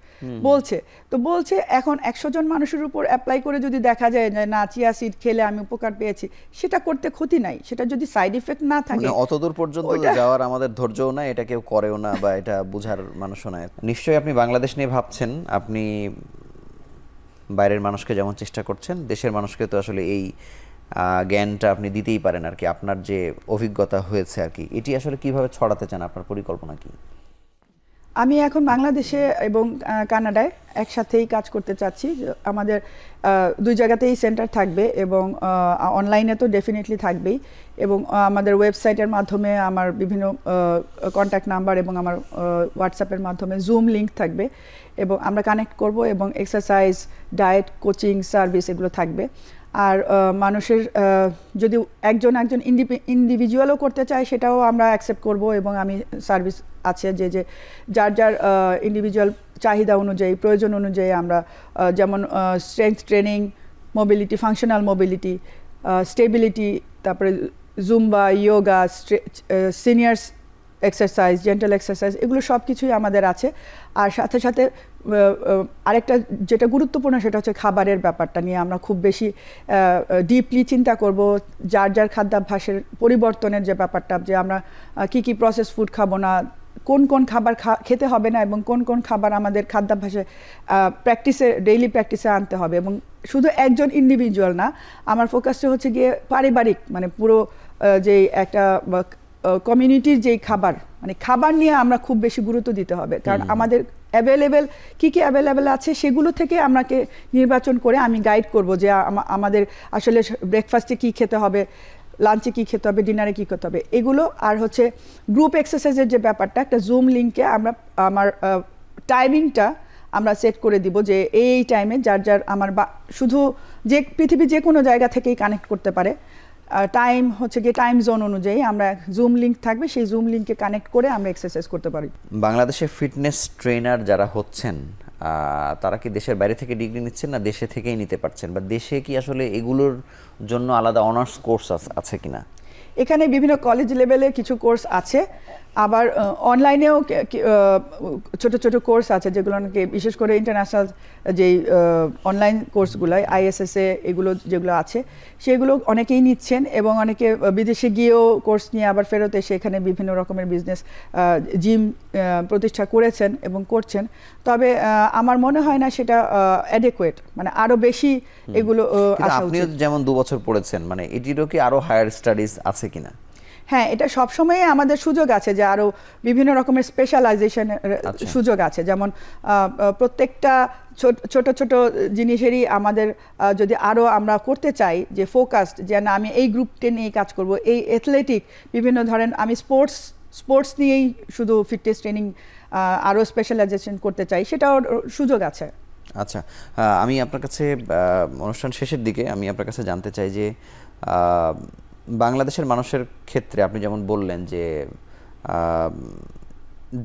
[SPEAKER 2] বলছে এখন 100 জন মানুষের উপর অ্যাপ্লাই করে যদি দেখা যায় যে না চিয়া সিড খেলে আমি উপকার পেয়েছি, সেটা করতে ক্ষতি নাই, সেটা যদি সাইড ইফেক্ট না থাকে।
[SPEAKER 1] মানে অতদূর পর্যন্ত যাওয়ার আমাদের ধৈর্যও না, এটা কেউ করেও না বা এটা বুঝার মানুষও নাই। নিশ্চয়ই আপনি বাংলাদেশ নিয়ে ভাবছেন, আপনি বাইরের মানুষকে যেমন চেষ্টা করছেন, দেশের মানুষকে তো আসলে এই জ্ঞানটা আপনি দিতেই পারেন আর কি, আপনার যে অভিজ্ঞতা হয়েছে আর কি, এটি আসলে কিভাবে ছড়াতে চান, আপনার পরিকল্পনা কি?
[SPEAKER 2] আমি এখন বাংলাদেশে এবং কানাডায় একসাথেই কাজ করতে চাচ্ছি। আমাদের দুই জায়গাতেই সেন্টার থাকবে এবং অনলাইনে তো ডেফিনেটলি থাকবেই, এবং আমাদের ওয়েবসাইটের মাধ্যমে আমার বিভিন্ন কন্ট্যাক্ট নাম্বার এবং আমার হোয়াটসঅ্যাপের মাধ্যমে জুম লিঙ্ক থাকবে, এবং আমরা কানেক্ট করব এবং এক্সারসাইজ, ডায়েট, কোচিং সার্ভিস এগুলো থাকবে। আর মানুষের যদি একজন ইন্ডিভিজুয়ালও করতে চায় সেটাও আমরা অ্যাকসেপ্ট করব, এবং আমি সার্ভিস আছে যে যার যার ইন্ডিভিজুয়াল চাহিদা অনুযায়ী, প্রয়োজন অনুযায়ী আমরা যেমন strength training, mobility, functional mobility, stability, তারপরে Zumba, yoga, seniors exercise, gentle exercise, এগুলো সব কিছুই আমাদের আছে। আর সাথে সাথে আরেকটা যেটা গুরুত্বপূর্ণ সেটা হচ্ছে খাবারের ব্যাপারটা নিয়ে আমরা খুব বেশি ডিপলি চিন্তা করব, যার যার খাদ্যাভ্যাসের পরিবর্তনের যে ব্যাপারটা, যে আমরা কি প্রসেস ফুড খাবো না, কোন কোন খাবার খেতে হবে না, এবং কোন কোন খাবার আমাদের খাদ্যাভ্যাসে ডেইলি প্র্যাকটিসে আনতে হবে। এবং শুধু একজন ইন্ডিভিজুয়াল না, আমার ফোকাসটা হচ্ছে গিয়ে পারিবারিক, মানে পুরো যে একটা কমিউনিটির যেই খাবার, মানে খাবার নিয়ে আমরা খুব বেশি গুরুত্ব দিতে হবে, কারণ আমাদের অ্যাভেলেবেল কি অ্যাভেলেবেল আছে সেগুলো থেকে আমাকে নির্বাচন করে আমি গাইড করব যে আমাদের আসলে ব্রেকফাস্টে কি খেতে হবে, লাঞ্চে কি খেতে হবে, ডিনারে কি খেতে হবে, এগুলো। আর হচ্ছে গ্রুপ এক্সারসাইজের যে ব্যাপারটা, একটা জুম লিঙ্কে আমার টাইমিংটা আমরা সেট করে দিব যে এই টাইমে যার যার শুধু যে পৃথিবীর যে কোনো জায়গা থেকেই কানেক্ট করতে পারে। টাইম হচ্ছে গিয়ে টাইম জোন অনুযায়ী আমরা জুম লিঙ্ক থাকবে, সেই জুম লিঙ্কে কানেক্ট করে আমরা এক্সারসাইজ করতে পারি।
[SPEAKER 1] বাংলাদেশে ফিটনেস ট্রেনার যারা হচ্ছেন তারা কি দেশের বাইরে থেকে ডিগ্রি নিচ্ছেন, না দেশে থেকেই নিতে পারছেন, বা দেশে কি আসলে এগুলোর জন্য আলাদা অনার্স কোর্স আছে কিনা?
[SPEAKER 2] এখানে বিভিন্ন কলেজ লেভেলে কিছু কোর্স আছে, আবার অনলাইনেও ছোট ছোট কোর্স আছে যেগুলো অনেকে, বিশেষ করে ইন্টারন্যাশনাল যেই অনলাইন কোর্সগুলো ISSA এগুলো যেগুলো আছে সেগুলো অনেকেই নিচ্ছেন, এবং অনেকে বিদেশে গিয়েও কোর্স নিয়ে আবার ফেরত এসে এখানে বিভিন্ন রকমের বিজনেস, জিম প্রতিষ্ঠা করেছেন এবং করছেন। তবে আমার মনে হয় না সেটা অ্যাডেকুয়েট, মানে আরো বেশি এগুলো আসা উচিত।
[SPEAKER 1] আপনিও যেমন 2 বছর পড়েছেন, মানে এটিরও কি আরো হায়ার স্টাডিজ আছে কিনা?
[SPEAKER 2] হ্যাঁ, এটা সবসময় আমাদের সুযোগ আছে যে আরও বিভিন্ন রকমের স্পেশালাইজেশনের সুযোগ আছে। যেমন প্রত্যেকটা ছোট ছোট জিনিসেরই আমাদের যদি আরও আমরা করতে চাই যে ফোকাসড, যে না আমি এই গ্রুপটা নিয়েই কাজ করব, এই অ্যাথলেটিক বিভিন্ন ধরেন, আমি স্পোর্টস নিয়েই শুধু ফিটনেস ট্রেনিং আরও স্পেশালাইজেশন করতে চাই, সেটাও সুযোগ আছে।
[SPEAKER 1] আচ্ছা, আমি আপনার কাছে অনুষ্ঠান শেষের দিকে আমি আপনার কাছে জানতে চাই যে বাংলাদেশের মানুষের ক্ষেত্রে আপনি যেমন বললেন যে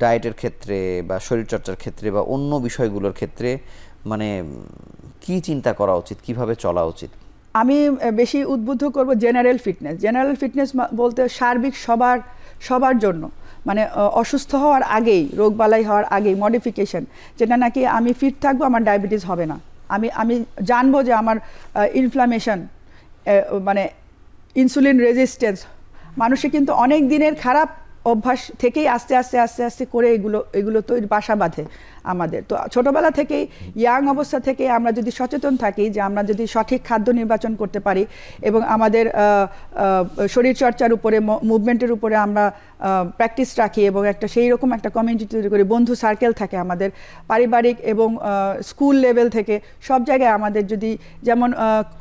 [SPEAKER 1] ডায়েটের ক্ষেত্রে বা শরীরচর্চার ক্ষেত্রে বা অন্য বিষয়গুলোর ক্ষেত্রে মানে কি চিন্তা করা উচিত, কিভাবে চলা উচিত?
[SPEAKER 2] আমি বেশি উদ্বুদ্ধ করব জেনারেল ফিটনেস বলতে সার্বিক সবার জন্য, মানে অসুস্থ হওয়ার আগেই, রোগবালাই হওয়ার আগেই মডিফিকেশন, যেটা নাকি আমি ফিট থাকবো, আমার ডায়াবেটিস হবে না, আমি জানবো যে আমার ইনফ্লামেশন, মানে ইনসুলিন রেজিস্ট্যান্স, মানুষে কিন্তু অনেক দিনের খারাপ অভ্যাস থেকেই আস্তে আস্তে করে এগুলো তো বাসা বাঁধে আমাদের। তো ছোটোবেলা থেকেই, ইয়াং অবস্থা থেকে আমরা যদি সচেতন থাকি, যে আমরা যদি সঠিক খাদ্য নির্বাচন করতে পারি এবং আমাদের শরীরচর্চার উপরে, মুভমেন্টের উপরে আমরা প্র্যাকটিস রাখি, এবং সেই রকম একটা কমিউনিটি তৈরি করি, বন্ধু সার্কেল থাকে আমাদের পারিবারিক এবং স্কুল লেভেল থেকে সব জায়গায় আমাদের, যদি যেমন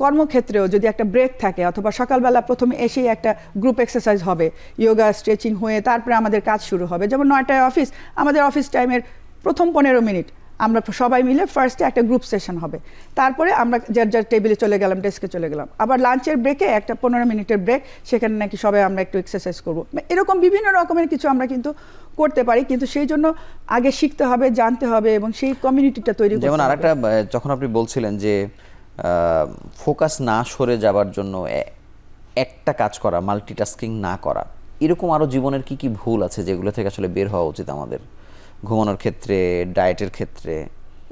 [SPEAKER 2] কর্মক্ষেত্রেও যদি একটা ব্রেক থাকে, অথবা সকালবেলা প্রথমে এসেই একটা গ্রুপ এক্সারসাইজ হবে, ইয়োগা স্ট্রেচিং হয়ে তারপরে আমাদের কাজ শুরু হবে। যেমন 9টায় অফিস, আমাদের অফিস টাইমের প্রথম 15 মিনিট আমরা সবাই মিলে ফার্স্টে একটা গ্রুপ সেশন হবে, তারপরে আমরা যার টেবিলে চলে গেলাম, ডেস্কে চলে গেলাম, আবার লাঞ্চের ব্রেকে একটা 15 মিনিটের ব্রেক, সেখানে নাকি সবাই আমরা একটু এক্সারসাইজ করবো। এরকম বিভিন্ন রকমের কিছু আমরা কিন্তু করতে পারি, কিন্তু সেই জন্য আগে শিখতে হবে, জানতে হবে, এবং সেই কমিউনিটিটা তৈরি করতে হবে।
[SPEAKER 1] যেমন আরেকটা, যখন আপনি বলছিলেন যে ফোকাস না সরে যাবার জন্য একটা কাজ করা, মাল্টিটাস্কিং না করা, এরকম আরো জীবনের কি কি ভুল আছে যেগুলো থেকে আসলে বের হওয়া উচিত আমাদের, ঘুমানোর ক্ষেত্রে, ডায়েটের ক্ষেত্রে?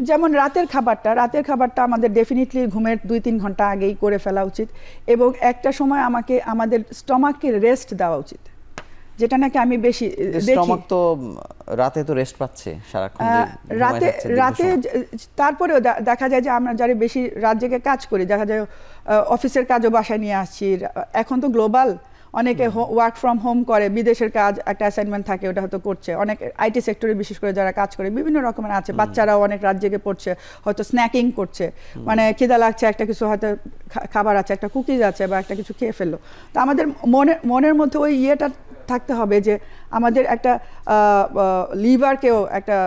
[SPEAKER 2] যেমন রাতের খাবারটা আমাদের ডেফিনেটলি ঘুমের 2-3 ঘন্টা আগেই করে ফেলা উচিত, এবং একটা সময় আমাদের স্টমাককে রেস্ট দেওয়া উচিত। যেটা নাকি আমি বেশি দেখি।
[SPEAKER 1] স্টমাক তো রাতে তো রেস্ট পাচ্ছে সারাক্ষণ, যে ঘুমায়
[SPEAKER 2] রাতে
[SPEAKER 1] থাকছে দীর্ঘ
[SPEAKER 2] রাতে
[SPEAKER 1] সময়।
[SPEAKER 2] তারপরেও দেখা যায় যে আমরা যারা বেশি রাত জেগে কাজ করি, দেখা যায় অফিসের কাজও বাসায় নিয়ে আসছি। এখন তো গ্লোবাল, অনেকে ওয়ার্ক ফ্রম হোম করে, বিদেশের কাজ একটা অ্যাসাইনমেন্ট থাকে ওটা হয়তো করছে। অনেক আইটি সেক্টরে বিশেষ করে যারা কাজ করে বিভিন্ন রকমের আছে, বাচ্চারাও অনেক রাত জেগে পড়ছে, হয়তো স্ন্যাকিং করছে, মানে খিদা লাগছে, একটা কিছু হয়তো খাবার আছে, একটা কুকিজ আছে বা একটা কিছু খেয়ে ফেললো। তো আমাদের মনের মধ্যে ওই ইয়েটা থাকতে হবে যে আমাদের একটা লিভারকেও একটা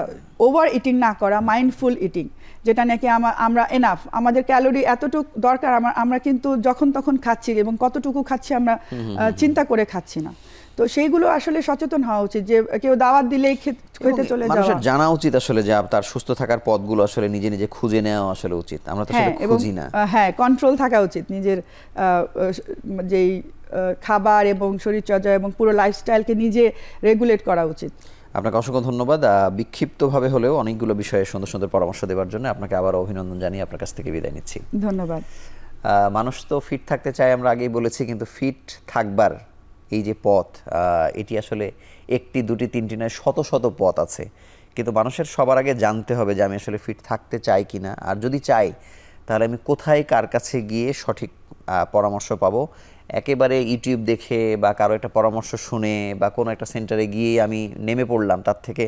[SPEAKER 2] ওভার ইটিং না করা, মাইন্ডফুল ইটিং, যেটা নাকি আমরা এনাফ, আমাদের ক্যালোরি এতটুকু দরকার, আমরা কিন্তু যখন তখন খাচ্ছি এবং কতটুকু খাচ্ছি আমরা চিন্তা করে খাচ্ছি না। তো সেইগুলো আসলে সচেতন হওয়া উচিত, যে কেউ দাওয়াত দিলেই খেতে চলে যাওয়া।
[SPEAKER 1] মানুষের জানা উচিত আসলে যে তার সুস্থ থাকার পথগুলো আসলে নিজে নিজে খুঁজে নেওয়া আসলে উচিত। আমরা তো আসলে খুঁজি না।
[SPEAKER 2] হ্যাঁ, কন্ট্রোল থাকা উচিত নিজের যেই খাবার এবং শরীরচর্চা এবং পুরো লাইফস্টাইলকে নিজে রেগুলেট করা উচিত।
[SPEAKER 1] আপনাকে অসংখ্য ধন্যবাদ। বিক্ষিপ্তভাবে হলেও অনেকগুলো বিষয়ে সুন্দর সুন্দর পরামর্শ দেওয়ার জন্য আপনাকে আবার অভিনন্দন জানিয়ে আপনার কাছ থেকে বিদায় নিচ্ছি।
[SPEAKER 2] ধন্যবাদ।
[SPEAKER 1] মানুষ তো ফিট থাকতে চায়, আমরা আগেই বলেছি, কিন্তু ফিট থাকবার এই যে পথ, এটি আসলে একটি দুটি তিনটি নয়, শত শত পথ আছে। কিন্তু মানুষের সবার আগে জানতে হবে যে আমি আসলে ফিট থাকতে চাই কিনা, আর যদি চাই তাহলে আমি কোথায় কার কাছে গিয়ে সঠিক পরামর্শ পাবো। একেবারে ইউটিউব দেখে বা কারো একটা পরামর্শ শুনে বা কোনো একটা সেন্টারে গিয়ে আমি নেমে পড়লাম, তার থেকে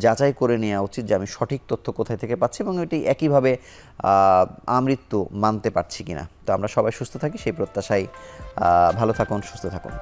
[SPEAKER 1] যাচাই করে নেওয়া উচিত যে আমি সঠিক তথ্য কোথায় থেকে পাচ্ছি এবং এটি একইভাবে আমৃত্যু মানতে পারছি কিনা। তো আমরা সবাই সুস্থ থাকি সেই প্রত্যাশায়, ভালো থাকুন, সুস্থ থাকুন।